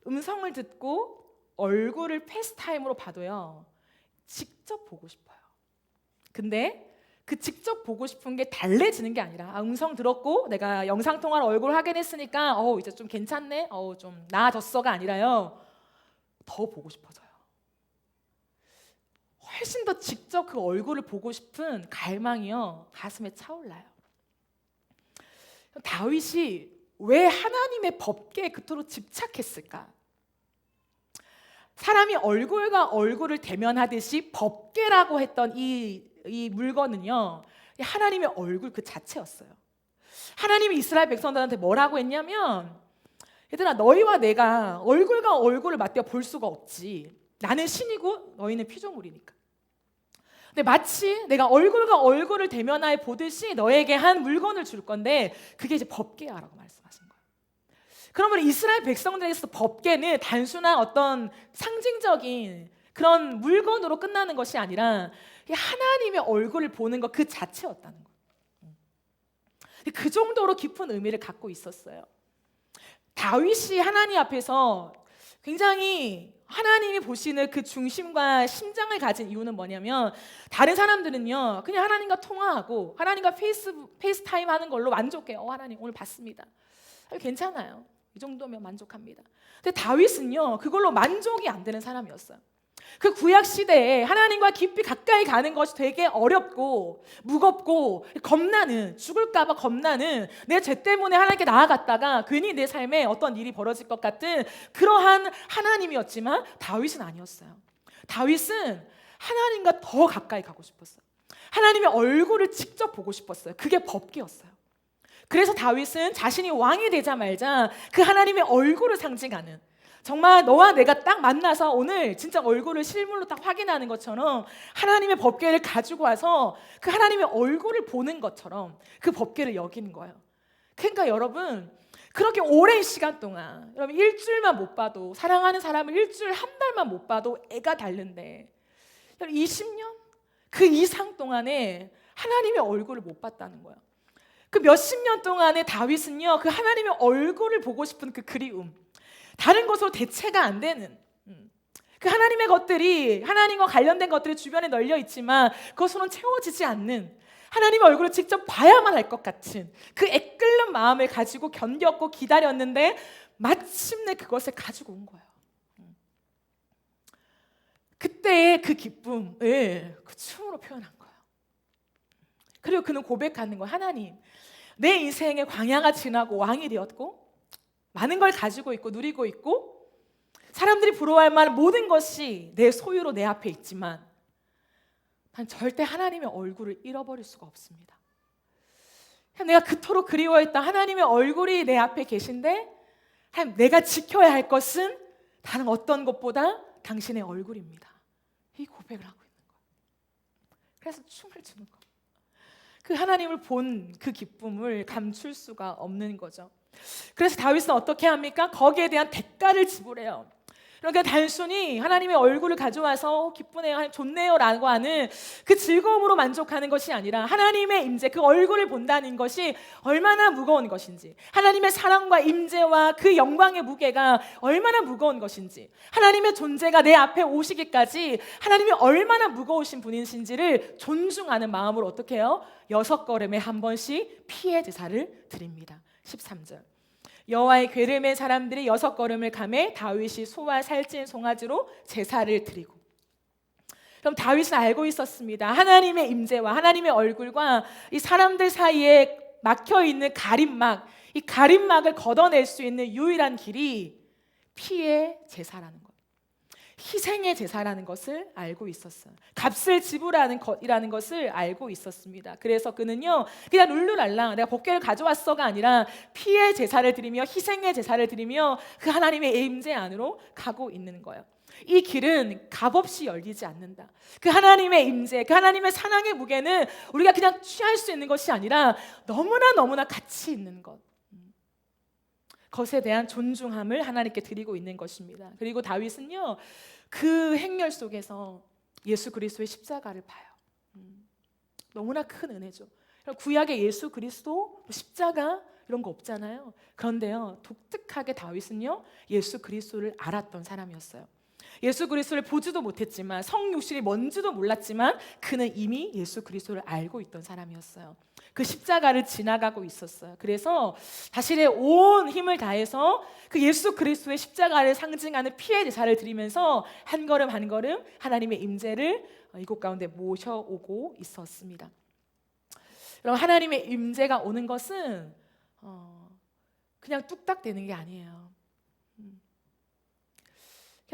음성을 듣고 얼굴을 페이스타임으로 봐도요, 직접 보고 싶어요. 근데 그 직접 보고 싶은 게 달래지는 게 아니라, 음성 들었고 내가 영상통화로 얼굴 확인했으니까 이제 좀 괜찮네, 좀 나아졌어가 아니라요, 더 보고 싶어져요. 훨씬 더 직접 그 얼굴을 보고 싶은 갈망이요, 가슴에 차올라요. 다윗이 왜 하나님의 법궤에 그토록 집착했을까? 사람이 얼굴과 얼굴을 대면하듯이 법궤라고 했던 이 물건은요, 하나님의 얼굴 그 자체였어요. 하나님이 이스라엘 백성들한테 뭐라고 했냐면, 얘들아, 너희와 내가 얼굴과 얼굴을 맞대어 볼 수가 없지. 나는 신이고 너희는 피조물이니까. 근데 마치 내가 얼굴과 얼굴을 대면하여 보듯이 너에게 한 물건을 줄 건데, 그게 이제 법궤야라고 말씀하신 거예요. 그러면 이스라엘 백성들에게서 법궤는 단순한 어떤 상징적인 그런 물건으로 끝나는 것이 아니라 하나님의 얼굴을 보는 것 그 자체였다는 거예요. 그 정도로 깊은 의미를 갖고 있었어요. 다윗이 하나님 앞에서 굉장히 하나님이 보시는 그 중심과 심장을 가진 이유는 뭐냐면, 다른 사람들은요, 그냥 하나님과 통화하고 하나님과 페이스타임 하는 걸로 만족해요. 하나님 오늘 봤습니다. 괜찮아요. 이 정도면 만족합니다. 근데 다윗은요, 그걸로 만족이 안 되는 사람이었어요. 그 구약 시대에 하나님과 깊이 가까이 가는 것이 되게 어렵고 무겁고 겁나는, 죽을까 봐 겁나는, 내 죄 때문에 하나님께 나아갔다가 괜히 내 삶에 어떤 일이 벌어질 것 같은 그러한 하나님이었지만 다윗은 아니었어요. 다윗은 하나님과 더 가까이 가고 싶었어요. 하나님의 얼굴을 직접 보고 싶었어요. 그게 법기였어요. 그래서 다윗은 자신이 왕이 되자 말자 그 하나님의 얼굴을 상징하는, 정말 너와 내가 딱 만나서 오늘 진짜 얼굴을 실물로 딱 확인하는 것처럼 하나님의 법궤를 가지고 와서 그 하나님의 얼굴을 보는 것처럼 그 법궤를 여기는 거예요. 그러니까 여러분, 그렇게 오랜 시간 동안, 여러분 일주일만 못 봐도, 사랑하는 사람을 일주일 한 달만 못 봐도 애가 닳는데 20년? 그 이상 동안에 하나님의 얼굴을 못 봤다는 거예요. 그 몇십 년 동안에 다윗은요, 그 하나님의 얼굴을 보고 싶은 그 그리움, 다른 것으로 대체가 안 되는, 그 하나님의 것들이, 하나님과 관련된 것들이 주변에 널려 있지만 그것으로는 채워지지 않는, 하나님의 얼굴을 직접 봐야만 할 것 같은 그 애끓는 마음을 가지고 견뎠고 기다렸는데 마침내 그것을 가지고 온 거예요. 그때의 그 기쁨을 그 춤으로 표현한 거예요. 그리고 그는 고백하는 거예요. 하나님, 내 인생의 광야가 지나고 왕이 되었고 많은 걸 가지고 있고 누리고 있고 사람들이 부러워할 만한 모든 것이 내 소유로 내 앞에 있지만 난 절대 하나님의 얼굴을 잃어버릴 수가 없습니다. 내가 그토록 그리워했던 하나님의 얼굴이 내 앞에 계신데 내가 지켜야 할 것은 다른 어떤 것보다 당신의 얼굴입니다. 이 고백을 하고 있는 거예요. 그래서 춤을 추는 거예요. 그 하나님을 본 그 기쁨을 감출 수가 없는 거죠. 그래서 다윗은 어떻게 합니까? 거기에 대한 대가를 지불해요. 그러니까 단순히 하나님의 얼굴을 가져와서 기쁘네요, 좋네요 라고 하는 그 즐거움으로 만족하는 것이 아니라 하나님의 임재, 그 얼굴을 본다는 것이 얼마나 무거운 것인지, 하나님의 사랑과 임재와 그 영광의 무게가 얼마나 무거운 것인지, 하나님의 존재가 내 앞에 오시기까지 하나님이 얼마나 무거우신 분이신지를 존중하는 마음으로 어떻게 해요? 6걸음에 한 번씩 피의 제사를 드립니다. 13절, 여호와의 궤를 맨 사람들이 6걸음을 가매 다윗이 소와 살찐 송아지로 제사를 드리고. 그럼 다윗은 알고 있었습니다. 하나님의 임재와 하나님의 얼굴과 이 사람들 사이에 막혀있는 가림막, 이 가림막을 걷어낼 수 있는 유일한 길이 피의 제사라는 거예요. 희생의 제사라는 것을 알고 있었어요. 값을 지불하는 것이라는 것을 알고 있었습니다. 그래서 그는요, 그냥 룰루랄라 내가 법궤를 가져왔어가 아니라 피의 제사를 드리며 희생의 제사를 드리며 그 하나님의 임재 안으로 가고 있는 거예요. 이 길은 값없이 열리지 않는다. 그 하나님의 임재, 그 하나님의 사랑의 무게는 우리가 그냥 취할 수 있는 것이 아니라 너무나 가치 있는 것, 것에 대한 존중함을 하나님께 드리고 있는 것입니다. 그리고 다윗은요, 그 행렬 속에서 예수 그리스도의 십자가를 봐요. 너무나 큰 은혜죠. 구약의 예수 그리스도, 십자가 이런 거 없잖아요. 그런데요, 독특하게 다윗은요, 예수 그리스도를 알았던 사람이었어요. 예수 그리스도를 보지도 못했지만, 성육신이 뭔지도 몰랐지만 그는 이미 예수 그리스도를 알고 있던 사람이었어요. 그 십자가를 지나가고 있었어요. 그래서 자신의 온 힘을 다해서 그 예수 그리스도의 십자가를 상징하는 피의 제사를 드리면서 한 걸음 한 걸음 하나님의 임재를 이곳 가운데 모셔오고 있었습니다. 여러분, 하나님의 임재가 오는 것은 그냥 뚝딱 되는 게 아니에요.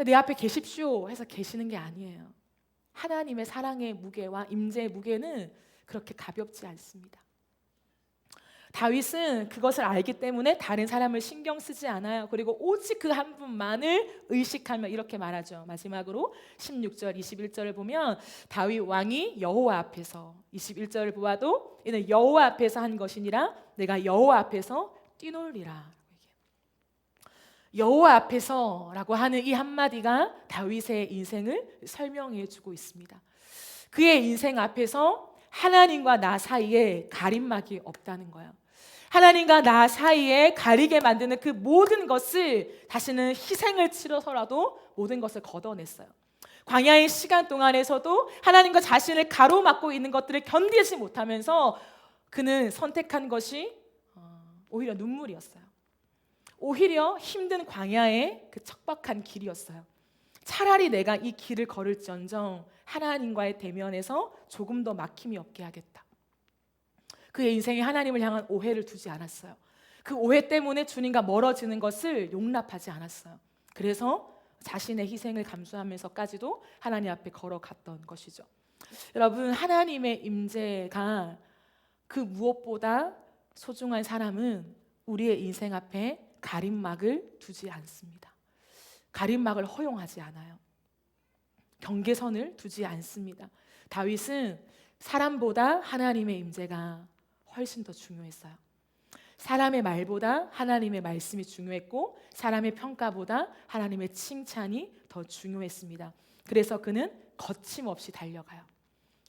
내 앞에 계십시오 해서 계시는 게 아니에요. 하나님의 사랑의 무게와 임재의 무게는 그렇게 가볍지 않습니다. 다윗은 그것을 알기 때문에 다른 사람을 신경 쓰지 않아요. 그리고 오직 그 한 분만을 의식하며 이렇게 말하죠. 마지막으로 16절, 21절을 보면 다윗 왕이 여호와 앞에서, 21절을 보아도 이는 여호와 앞에서 한 것이니라 내가 여호와 앞에서 뛰놀리라. 여호와 앞에서라고 하는 이 한마디가 다윗의 인생을 설명해 주고 있습니다. 그의 인생 앞에서 하나님과 나 사이에 가림막이 없다는 거예요. 하나님과 나 사이에 가리게 만드는 그 모든 것을 다시는 희생을 치러서라도 모든 것을 걷어냈어요. 광야의 시간 동안에서도 하나님과 자신을 가로막고 있는 것들을 견디지 못하면서 그는 선택한 것이 오히려 눈물이었어요. 오히려 힘든 광야의 그 척박한 길이었어요. 차라리 내가 이 길을 걸을지언정 하나님과의 대면에서 조금 더 막힘이 없게 하겠다. 그의 인생에 하나님을 향한 오해를 두지 않았어요. 그 오해 때문에 주님과 멀어지는 것을 용납하지 않았어요. 그래서 자신의 희생을 감수하면서까지도 하나님 앞에 걸어갔던 것이죠. 여러분, 하나님의 임재가 그 무엇보다 소중한 사람은 우리의 인생 앞에 가림막을 두지 않습니다. 가림막을 허용하지 않아요. 경계선을 두지 않습니다. 다윗은 사람보다 하나님의 임재가 훨씬 더 중요했어요. 사람의 말보다 하나님의 말씀이 중요했고, 사람의 평가보다 하나님의 칭찬이 더 중요했습니다. 그래서 그는 거침없이 달려가요.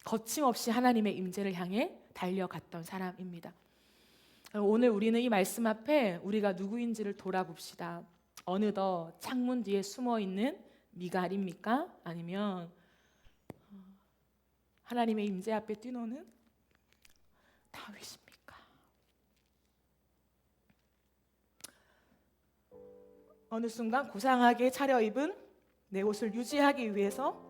거침없이 하나님의 임재를 향해 달려갔던 사람입니다. 오늘 우리는 이 말씀 앞에 우리가 누구인지를 돌아봅시다. 어느덧 창문 뒤에 숨어있는 미갈입니까? 아니면 하나님의 임재 앞에 뛰노는 다윗입니까? 어느 순간 고상하게 차려입은 내 옷을 유지하기 위해서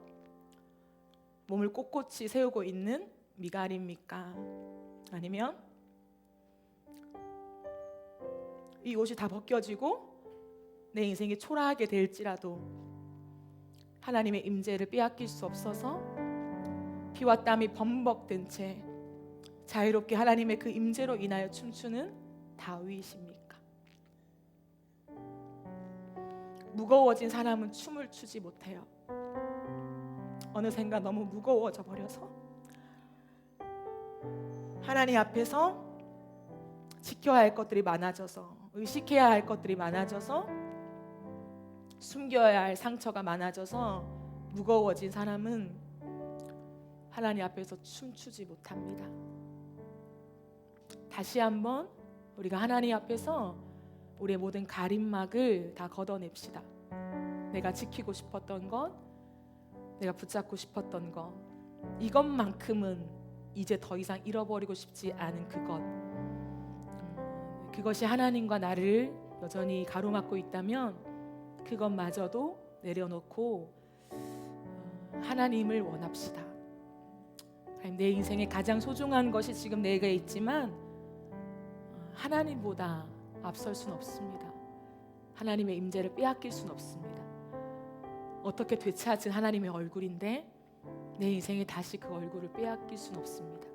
몸을 꼿꼿이 세우고 있는 미갈입니까? 아니면 이 옷이 다 벗겨지고 내 인생이 초라하게 될지라도 하나님의 임재를 빼앗길 수 없어서 피와 땀이 범벅된 채 자유롭게 하나님의 그 임재로 인하여 춤추는 다윗입니까? 무거워진 사람은 춤을 추지 못해요. 어느샌가 너무 무거워져 버려서 하나님 앞에서 지켜야 할 것들이 많아져서, 의식해야 할 것들이 많아져서, 숨겨야 할 상처가 많아져서 무거워진 사람은 하나님 앞에서 춤추지 못합니다. 다시 한번 우리가 하나님 앞에서 우리의 모든 가림막을 다 걷어냅시다. 내가 지키고 싶었던 것, 내가 붙잡고 싶었던 것, 이것만큼은 이제 더 이상 잃어버리고 싶지 않은 그것, 그것이 하나님과 나를 여전히 가로막고 있다면 그것마저도 내려놓고 하나님을 원합시다. 내 인생의 가장 소중한 것이 지금 내게 있지만 하나님보다 앞설 수는 없습니다. 하나님의 임재를 빼앗길 수는 없습니다. 어떻게 되찾은 하나님의 얼굴인데 내 인생에 다시 그 얼굴을 빼앗길 수는 없습니다.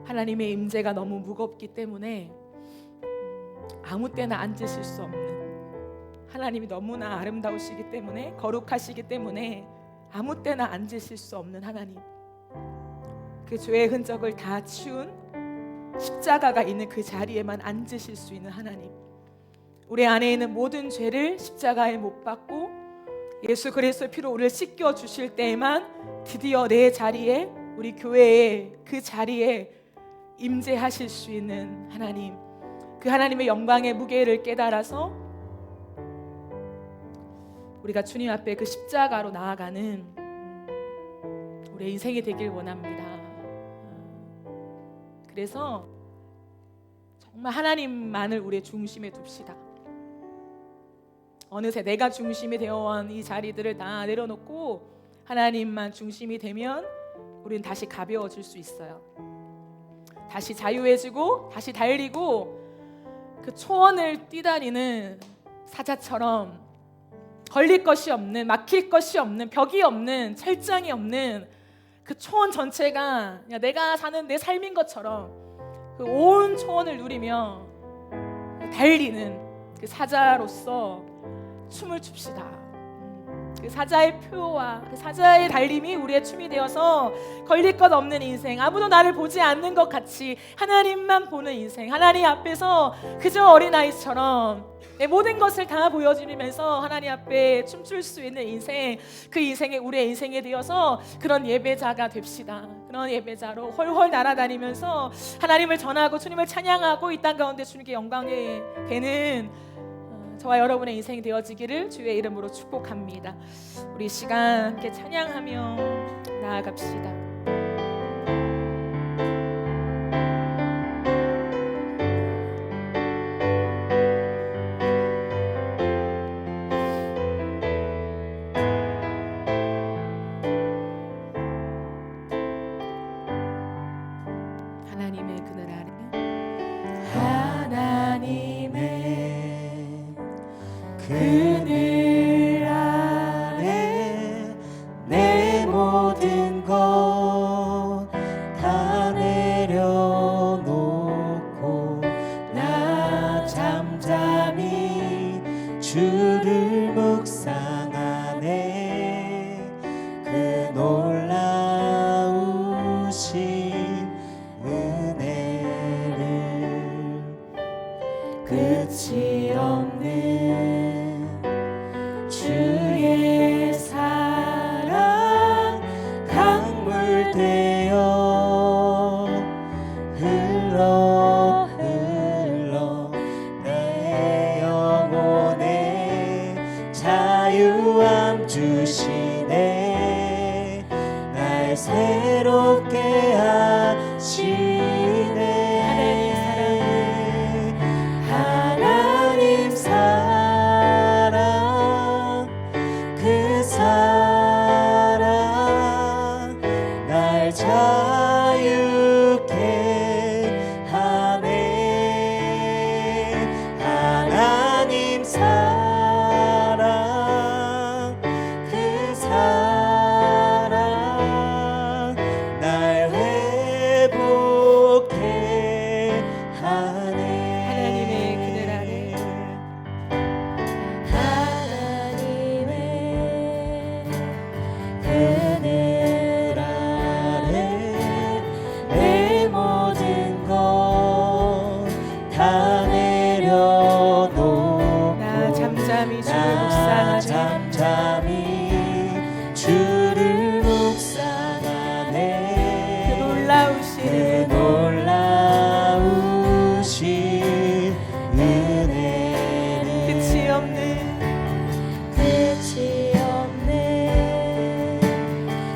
하나님의 임재가 너무 무겁기 때문에 아무 때나 앉으실 수 없는, 하나님이 너무나 아름다우시기 때문에, 거룩하시기 때문에 아무 때나 앉으실 수 없는 하나님, 그 죄의 흔적을 다 치운 십자가가 있는 그 자리에만 앉으실 수 있는 하나님, 우리 안에 있는 모든 죄를 십자가에 못 박고 예수 그리스도의 피로 우리를 씻겨 주실 때에만 드디어 내 자리에, 우리 교회의 그 자리에 임재하실 수 있는 하나님, 그 하나님의 영광의 무게를 깨달아서 우리가 주님 앞에 그 십자가로 나아가는 우리의 인생이 되길 원합니다. 그래서 정말 하나님만을 우리의 중심에 둡시다. 어느새 내가 중심이 되어온 이 자리들을 다 내려놓고 하나님만 중심이 되면 우리는 다시 가벼워질 수 있어요. 다시 자유해지고 다시 달리고 그 초원을 뛰다니는 사자처럼 걸릴 것이 없는, 막힐 것이 없는, 벽이 없는, 철장이 없는 그 초원 전체가 그냥 내가 사는 내 삶인 것처럼 그 온 초원을 누리며 달리는 그 사자로서 춤을 춥시다. 그 사자의 표와 그 사자의 달림이 우리의 춤이 되어서 걸릴 것 없는 인생, 아무도 나를 보지 않는 것 같이 하나님만 보는 인생, 하나님 앞에서 그저 어린아이처럼 내 모든 것을 다 보여주면서 하나님 앞에 춤출 수 있는 인생, 그 인생이 우리의 인생이 되어서 그런 예배자가 됩시다. 그런 예배자로 헐헐 날아다니면서 하나님을 전하고 주님을 찬양하고 이 땅 가운데 주님께 영광이 되는 저와 여러분의 인생이 되어지기를 주의 이름으로 축복합니다. 우리 시간 함께 찬양하며 나아갑시다. 그늘 아래 내 모든 것 다 내려놓고 나 잠잠히 주를 묵상하네. 그 놀라우신 은혜를 끝이 없는 주의 사랑 강물 되어 흘러 내 영혼에 자유함 주시네. 날 새롭게 하시네. 하나님 사랑 그 사랑 날 자유케 하네. 하나님 사랑 그 사랑 날 회복해 하네. 하나님의 그늘 아래 하나님의 그늘 아래 내 모든 것 다 내려놓고 나 잠잠히 주를 나 묵상하네. 잠잠히 주를 그 묵상하네. 놀라우신 그 놀라우신 은혜를 끝이 없는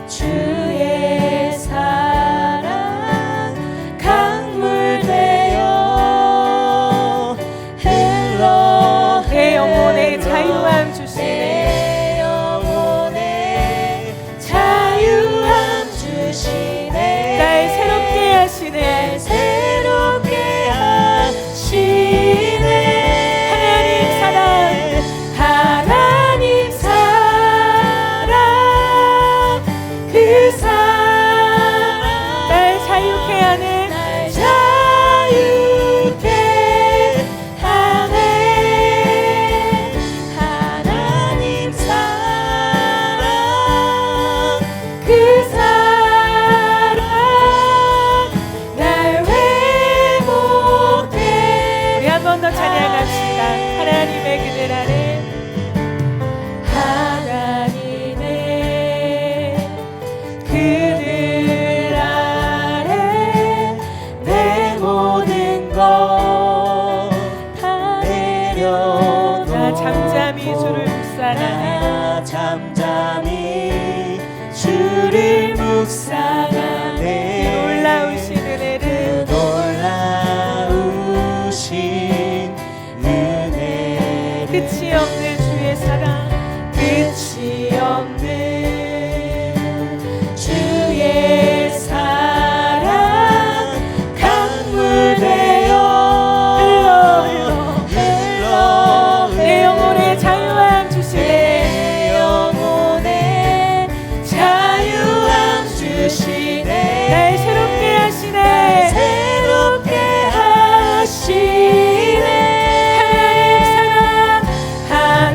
주의 사랑 강물 되어 흘러 내 영혼에 자유함 주시네. 내 영혼에 자유함 주시네. 날 새롭게 하시네. 새롭게 하시네. 하나님 사랑 하나님 사랑 그 사랑 날 자유케 하네. 날 자유케 하네. 하나님 사랑 그 사랑 날 회복해. 우리 한 번 더 찬양합시다. 하나님의 그늘 아래 하나님의 그늘 아래 내 모든 것 다 내려놓고 나 잠잠히 주를 묵상하네. 나 잠잠히 주를 묵상하네. 놀라우신 은혜를 놀라우신 은혜를 끝이 없는 주의 사랑 끝이 없는 주의 사랑 강물 되어 흘러 내 영혼에 자유함 주시네. 내 영혼에 자유함 주시네. 날 새롭게 하시네. 새롭게 하시네. 하나님 사랑 하나님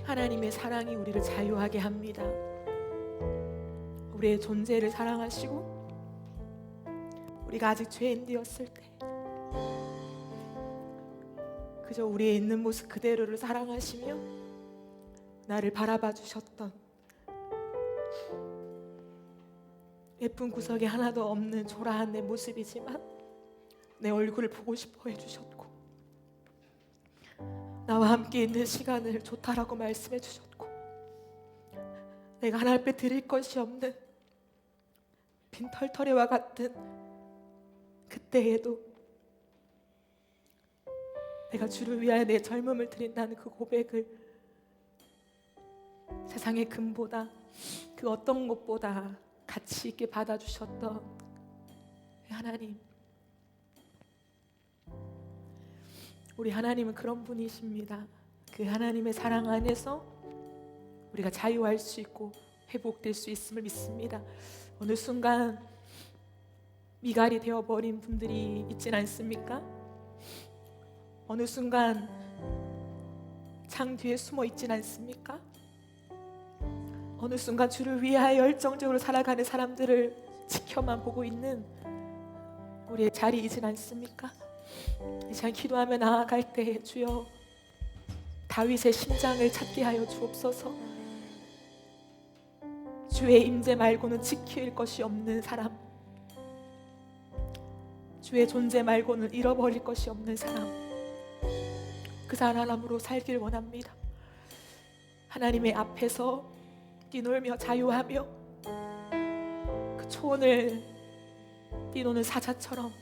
하나님의 사랑이 우리를 자유하게 합니다. 우리의 존재를 사랑하시고 우리가 아직 죄인 되었을 때 그저 우리의 있는 모습 그대로를 사랑하시며 나를 바라봐 주셨던 예쁜 구석이 하나도 없는 초라한 내 모습이지만 내 얼굴을 보고 싶어 해주셨고 나와 함께 있는 시간을 좋다라고 말씀해 주셨고 내가 하나님 앞에 드릴 것이 없는 빈 털터리와 같은 그때에도 내가 주를 위하여 내 젊음을 드린다는 그 고백을 세상의 금보다 그 어떤 것보다 가치 있게 받아주셨던 하나님, 우리 하나님은 그런 분이십니다. 그 하나님의 사랑 안에서 우리가 자유할 수 있고 회복될 수 있음을 믿습니다. 어느 순간 미갈이 되어버린 분들이 있진 않습니까? 어느 순간 창 뒤에 숨어 있진 않습니까? 어느 순간 주를 위하여 열정적으로 살아가는 사람들을 지켜만 보고 있는 우리의 자리이진 않습니까? 이 시간 기도하며 나아갈 때 주여 다윗의 심장을 찾게 하여 주옵소서. 주의 임재 말고는 지킬 것이 없는 사람, 주의 존재 말고는 잃어버릴 것이 없는 사람, 그 사람으로 살길 원합니다. 하나님의 앞에서 뛰놀며 자유하며 그 초원을 뛰노는 사자처럼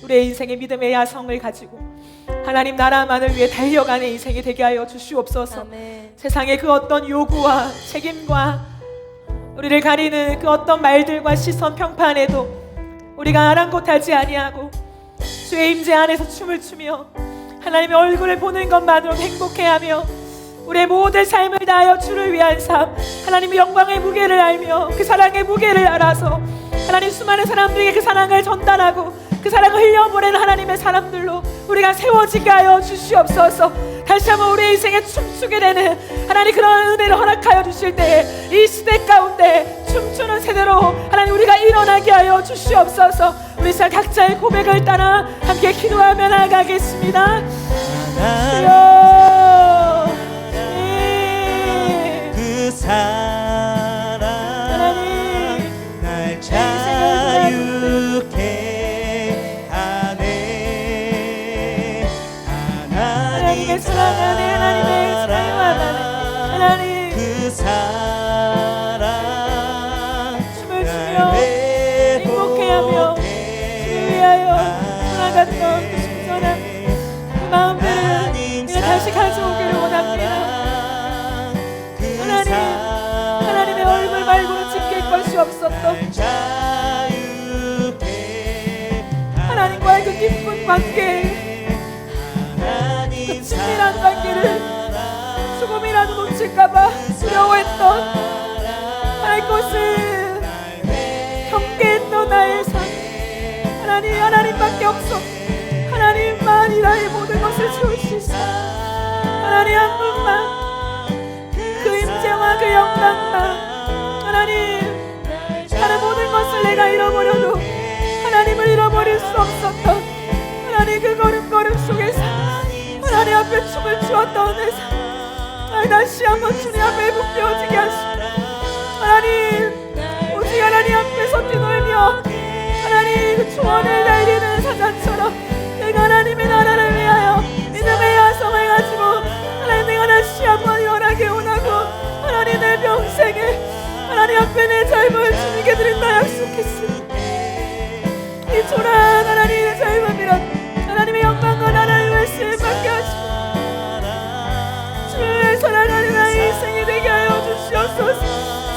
우리의 인생의 믿음의 야성을 가지고 하나님 나라만을 위해 달려가는 인생이 되게 하여 주시옵소서. 아멘. 세상의 그 어떤 요구와 책임과 우리를 가리는 그 어떤 말들과 시선 평판에도 우리가 아랑곳하지 아니하고 주의 임재 안에서 춤을 추며 하나님의 얼굴을 보는 것만으로 행복해하며 우리의 모든 삶을 다하여 주를 위한 삶, 하나님의 영광의 무게를 알며 그 사랑의 무게를 알아서 하나님 수많은 사람들에게 그 사랑을 전달하고 그 사랑을 흘려보내는 하나님의 사람들로 우리가 세워지게 하여 주시옵소서. 다시 한번 우리의 인생에 춤추게 되는 하나님 그런 은혜를 허락하여 주실 때에 이 시대 가운데 춤추는 세대로 하나님 우리가 일어나게 하여 주시옵소서. 우리 사 각자의 고백을 따라 함께 기도하며 나아가겠습니다. 주여 그 사랑 하나님 날 자유케 하네. 하나님의 사랑 안에 하나님의 자유함 안에 하나님 그 사랑 춤을 추며 행복해하며 주를 위하여 돌아갔던 그 순전한 그 마음들을 우리가 다시 가져오기를 원합니다. 하나님의 얼굴 말고는 지킬 것이 없었던 하나님과의 그 깊은 관계, 그 친밀한 관계를 조금이라도 놓칠까봐 두려워했던 하나님 것을 경계했던 나의 삶, 하나님밖에 없어. 하나님만이 나의 모든 것을 채울 수 있어. 하나님 한 분만, 그 임재와 그 영광만, 하나님 다른 모든 것을 내가 잃어버려도 하나님을 잃어버릴 수 없었던 하나님 그 걸음걸음 속에서 하나님 앞에 춤을 추었던 내 삶, 다시 한번 주님 앞에 회복되어지게 하시고 하나님 오직 하나님 앞에서 뛰놀며 하나님 그 초원을 달리는 사자처럼 내가 하나님의 나라를 위하여 믿음의 야성을 가지고 하나님 내가 다시 한번 일어나게 원하고 하나님 내 평생에 하나님 앞에 내 삶을 주님께 드린다 약속했습니다. 이 초라한 하나님의 삶이란 하나님의 영광과 나라를 위해 쓰임받게 하시고 주를 위해 살아가는 나의 인생이 되게 하여 주시옵소서.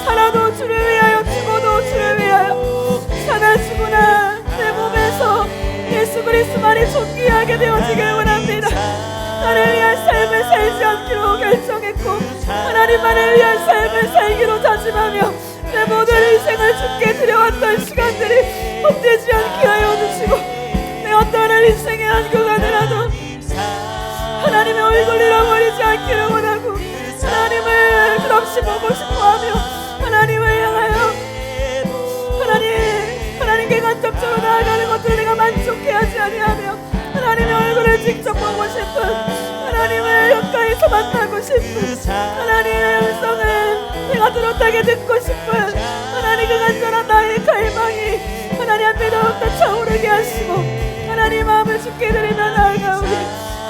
살아도 주를 위하여 죽어도 주를 위하여 사나 죽으나 내 몸에서 예수 그리스도만이 존귀하게 되어지길 원합니다. 나를 위한 삶을 살지 않기로 결정했고 하나님만을 위한 삶을 살기로 다짐하며 내 모든 인생을 주께 드려왔던 시간들이 헛되지 않게 하여 주시고 내 어떠한 인생의 한 구간이라도 하나님의 얼굴 잃어버리지 않기를 원하고 다시 보고 싶어하며 하나님을 향하여 하나님께 간접적으로 나아가는 것들을 내가 만족해하지 아니하며 하나님의 얼굴을 직접 보고 싶은 하나님을 가까이서 만나고 싶은 하나님의 음성을 내가 뚜렷하게 듣고 싶은 하나님 그 간절한 나의 갈망이 하나님 앞에 더욱더 차오르게 하시고 하나님 마음을 주께 드리며 나아가오니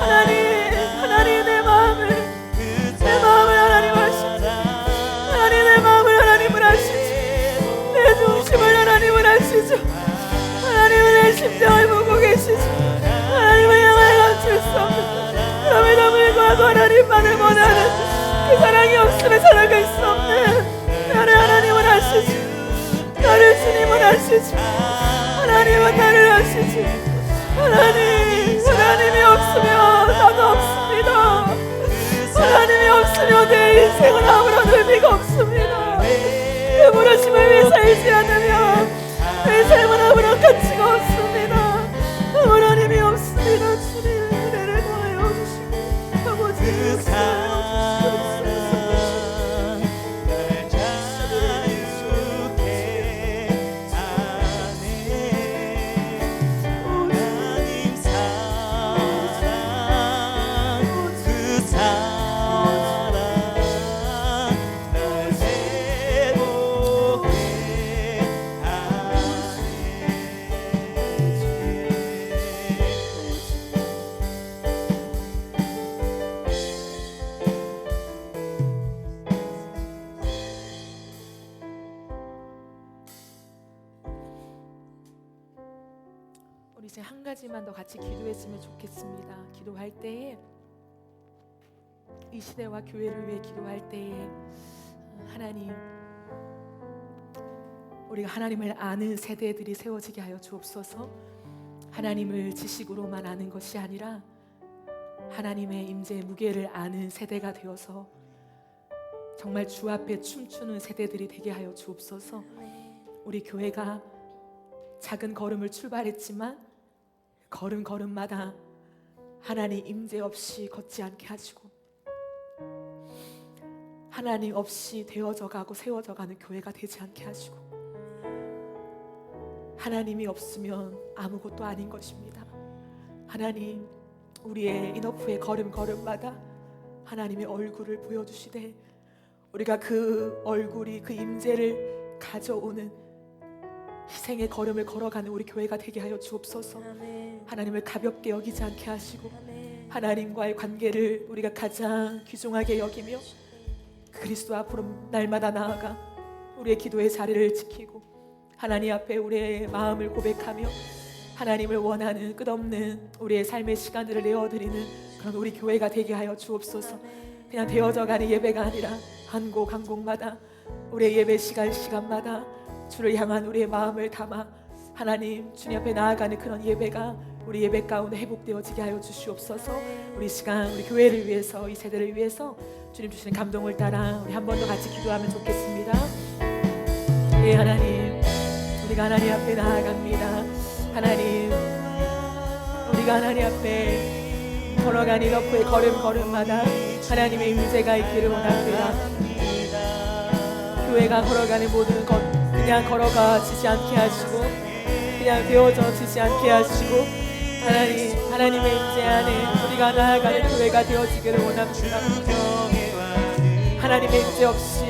하나님 내 마음을 하나님 하시지 하나님 내 마음을 하나님을 하시지 내 중심을 하나님을 하시죠 하나님은 내 심정을 보고 계시죠 하나님을 향하여 감출 수 없는 그럼에도 불구하고 하나님만을 원하는 그 사랑이 없으면 살아갈 수 없는 나를 하나님은 하시지 나를 주님은 하시지 하나님은 나를 하시지 하나님이 없으면 나도 없습니다 하나님이 없으면 내 인생은 아무런 의미가 없습니다 그 부르심을 위해 살지 않으면 내 삶은 아무런 가치가 없습니다 하나님이 없습니다 주님 은혜를 더하여 주시고 아버지 우리 이제 한 가지만 더 같이 기도했으면 좋겠습니다. 기도할 때에 이 시대와 교회를 위해 기도할 때에 하나님 우리가 하나님을 아는 세대들이 세워지게 하여 주옵소서. 하나님을 지식으로만 아는 것이 아니라 하나님의 임재의 무게를 아는 세대가 되어서 정말 주 앞에 춤추는 세대들이 되게 하여 주옵소서. 우리 교회가 작은 걸음을 출발했지만 걸음마다 하나님 임재 없이 걷지 않게 하시고 하나님 없이 되어져 가고 세워져 가는 교회가 되지 않게 하시고 하나님이 없으면 아무것도 아닌 것입니다. 하나님 우리의 인어프의 걸음마다 하나님의 얼굴을 보여주시되 우리가 그 얼굴이 그 임재를 가져오는 희생의 걸음을 걸어가는 우리 교회가 되게 하여 주옵소서. 하나님을 가볍게 여기지 않게 하시고 하나님과의 관계를 우리가 가장 귀중하게 여기며 그리스도 앞으로 날마다 나아가 우리의 기도의 자리를 지키고 하나님 앞에 우리의 마음을 고백하며 하나님을 원하는 끝없는 우리의 삶의 시간들을 내어드리는 그런 우리 교회가 되게 하여 주옵소서. 그냥 되어져가는 예배가 아니라 한 곡 한 곡마다 우리의 예배 시간마다 주를 향한 우리의 마음을 담아 하나님 주님 앞에 나아가는 그런 예배가 우리 예배 가운데 회복되어지게 하여 주시옵소서. 우리 시간 우리 교회를 위해서 이 세대를 위해서 주님 주시는 감동을 따라 우리 한 번 더 같이 기도하면 좋겠습니다. 예 하나님 우리가 하나님 앞에 나아갑니다. 하나님 우리가 하나님 앞에 걸어가는 인어프의 걸음마다 하나님의 임재가 있기를 원합니다. 교회가 걸어가는 모든 것 그냥 걸어가지지 않게 하시고 그냥 되어져지지 않게 하시고 하나님의 임재 안에 우리가 나아가는 교회가 되어지기를 원합니다. 하나님의 임재 없이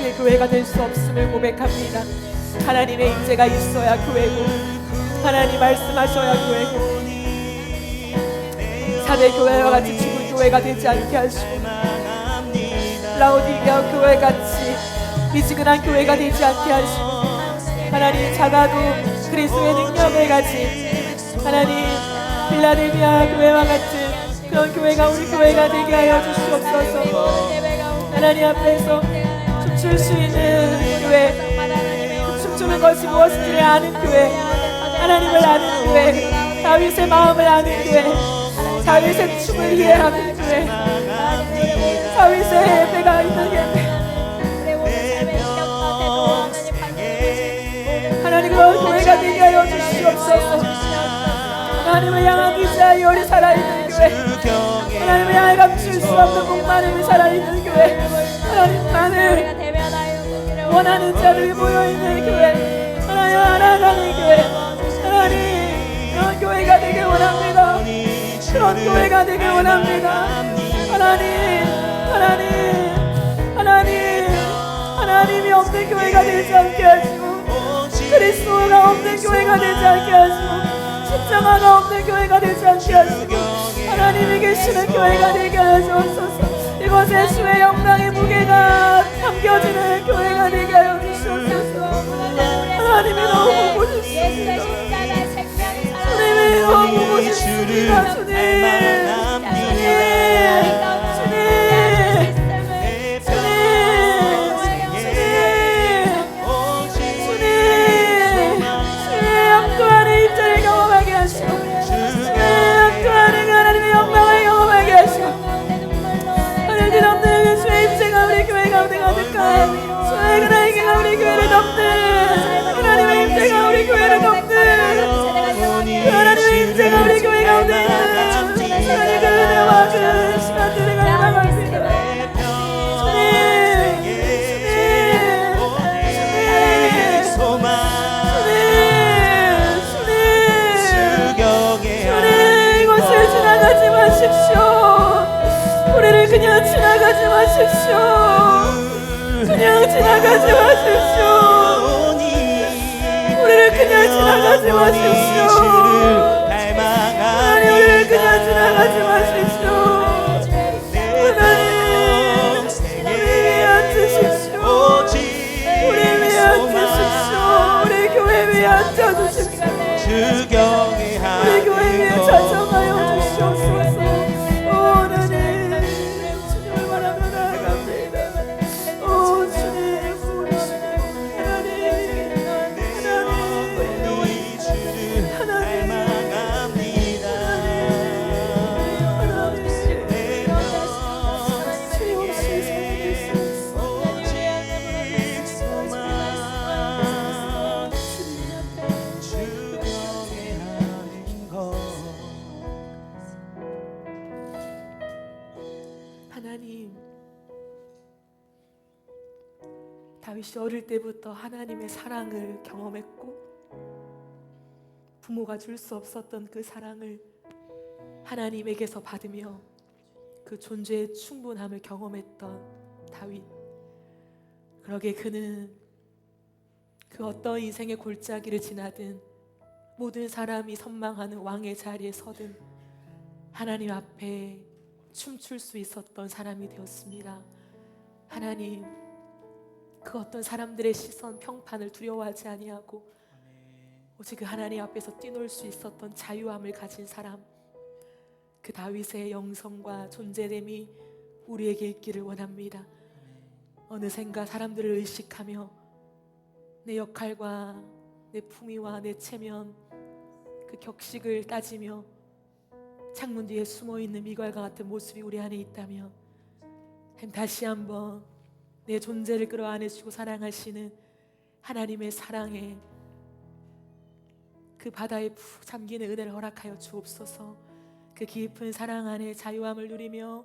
그 교회가 될 수 없음을 고백합니다. 하나님의 임재가 있어야 교회고 하나님 말씀하셔야 교회고 사대 교회와 같이 죽은 교회가 되지 않게 하시고 라오디게아 교회같이 미지근한 교회가 되지 않게 하시고 하나님 작아도 그리스도의 능력을 가진 하나님 필라델피아 교회와 같은 그런 교회가 우리 교회가 되게 하여 주시옵소서. 하나님 앞에서 춤출 수 있는 교회 춤추는 것이 무엇인지를 아는 교회 하나님을 아는 교회 다윗의 마음을 아는 교회 다윗의 춤을 이해하는 교회 다윗의 예배가 있는 예배 하나님 그런 교회가 되게 하여 주시옵소서. 하나님을 향한 기자열이 살아있는 교회 하나님을 향해 감출 수 없는 목마름이 살아있는 교회 하나님만을 원하는 자들이 모여있는 교회, 하나님 알아가는 교회, 하나님 그런 교회가 되길 원합니다. 그런 교회가 되길 원합니다. 하나님이 없는 교회가 되지 않게 하시고, 그리스도가 없는 교회가 되지 않게 하시고, 십자가가 없는 교회가 되지 않게 하시고, 하나님이 계시는 교회가 되게 하시옵소서. 이곳에 주의 영광의 무게가 담겨지는 교회가 되게 하여 주시옵소서. 하나님이 너무 보고 싶습니다. 주님이 너무 보고 싶습니다. 우리를 그냥 지나가지 마십시오. 그냥 지나가지 마십시오. 우리를 그냥 지나가지 마십시오. 하나님, 우리를 그냥 지나가지 마십시오. 하나님, 우리 위에 앉으십시오. 우리 위에 앉으십시오. 우리 교회 위에 앉아주십시오. 우리 교회 위에 자정하여 주시옵소서. 하나님, 다윗이 어릴 때부터 하나님의 사랑을 경험했고, 부모가 줄 수 없었던 그 사랑을 하나님에게서 받으며 그 존재의 충분함을 경험했던 다윗. 그러게 그는 그 어떤 인생의 골짜기를 지나든, 모든 사람이 선망하는 왕의 자리에 서든 하나님 앞에 춤출 수 있었던 사람이 되었습니다. 하나님, 그 어떤 사람들의 시선, 평판을 두려워하지 아니하고 오직 그 하나님 앞에서 뛰놀 수 있었던 자유함을 가진 사람, 그 다윗의 영성과 존재됨이 우리에게 있기를 원합니다. 어느샌가 사람들을 의식하며 내 역할과 내 품위와 내 체면, 그 격식을 따지며 창문 뒤에 숨어있는 미갈과 같은 모습이 우리 안에 있다면, 다시 한번 내 존재를 끌어안으시고 사랑하시는 하나님의 사랑에 그 바다에 푹 잠기는 은혜를 허락하여 주옵소서. 그 깊은 사랑 안에 자유함을 누리며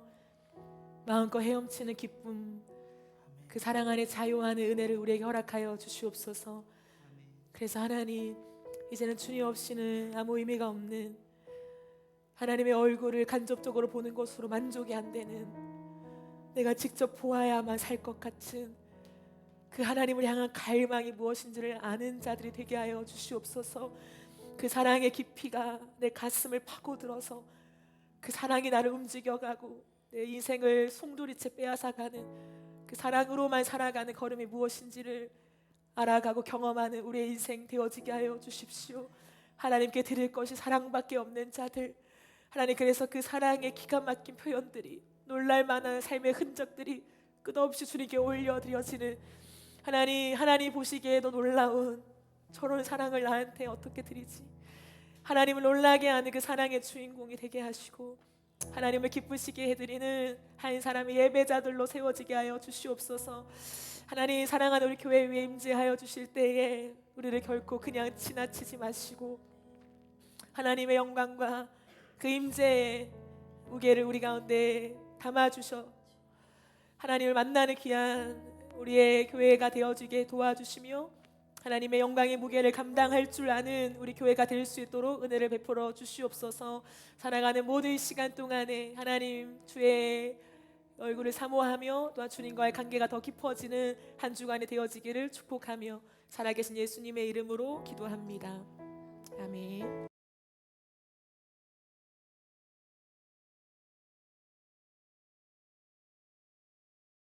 마음껏 헤엄치는 기쁨, 그 사랑 안에 자유하는 은혜를 우리에게 허락하여 주시옵소서. 그래서 하나님, 이제는 주님 없이는 아무 의미가 없는, 하나님의 얼굴을 간접적으로 보는 것으로 만족이 안 되는, 내가 직접 보아야만 살 것 같은 그 하나님을 향한 갈망이 무엇인지를 아는 자들이 되게 하여 주시옵소서. 그 사랑의 깊이가 내 가슴을 파고들어서 그 사랑이 나를 움직여가고 내 인생을 송두리째 빼앗아가는, 그 사랑으로만 살아가는 걸음이 무엇인지를 알아가고 경험하는 우리의 인생 되어지게 하여 주십시오. 하나님께 드릴 것이 사랑밖에 없는 자들, 하나님, 그래서 그 사랑의 기가 막힌 표현들이, 놀랄만한 삶의 흔적들이 끝없이 주님께 올려드려지는, 하나님 보시기에도 놀라운 저런 사랑을 나한테 어떻게 드리지, 하나님을 놀라게 하는 그 사랑의 주인공이 되게 하시고 하나님을 기쁘시게 해드리는 한 사람의 예배자들로 세워지게 하여 주시옵소서. 하나님, 사랑하는 우리 교회 위에 임재하여 주실 때에 우리를 결코 그냥 지나치지 마시고 하나님의 영광과 그 임재의 무게를 우리 가운데 담아주셔 하나님을 만나는 귀한 우리의 교회가 되어지게 도와주시며 하나님의 영광의 무게를 감당할 줄 아는 우리 교회가 될 수 있도록 은혜를 베풀어 주시옵소서. 살아가는 모든 시간 동안에 하나님 주의 얼굴을 사모하며 또한 주님과의 관계가 더 깊어지는 한 주간이 되어지기를 축복하며 살아계신 예수님의 이름으로 기도합니다. 아멘.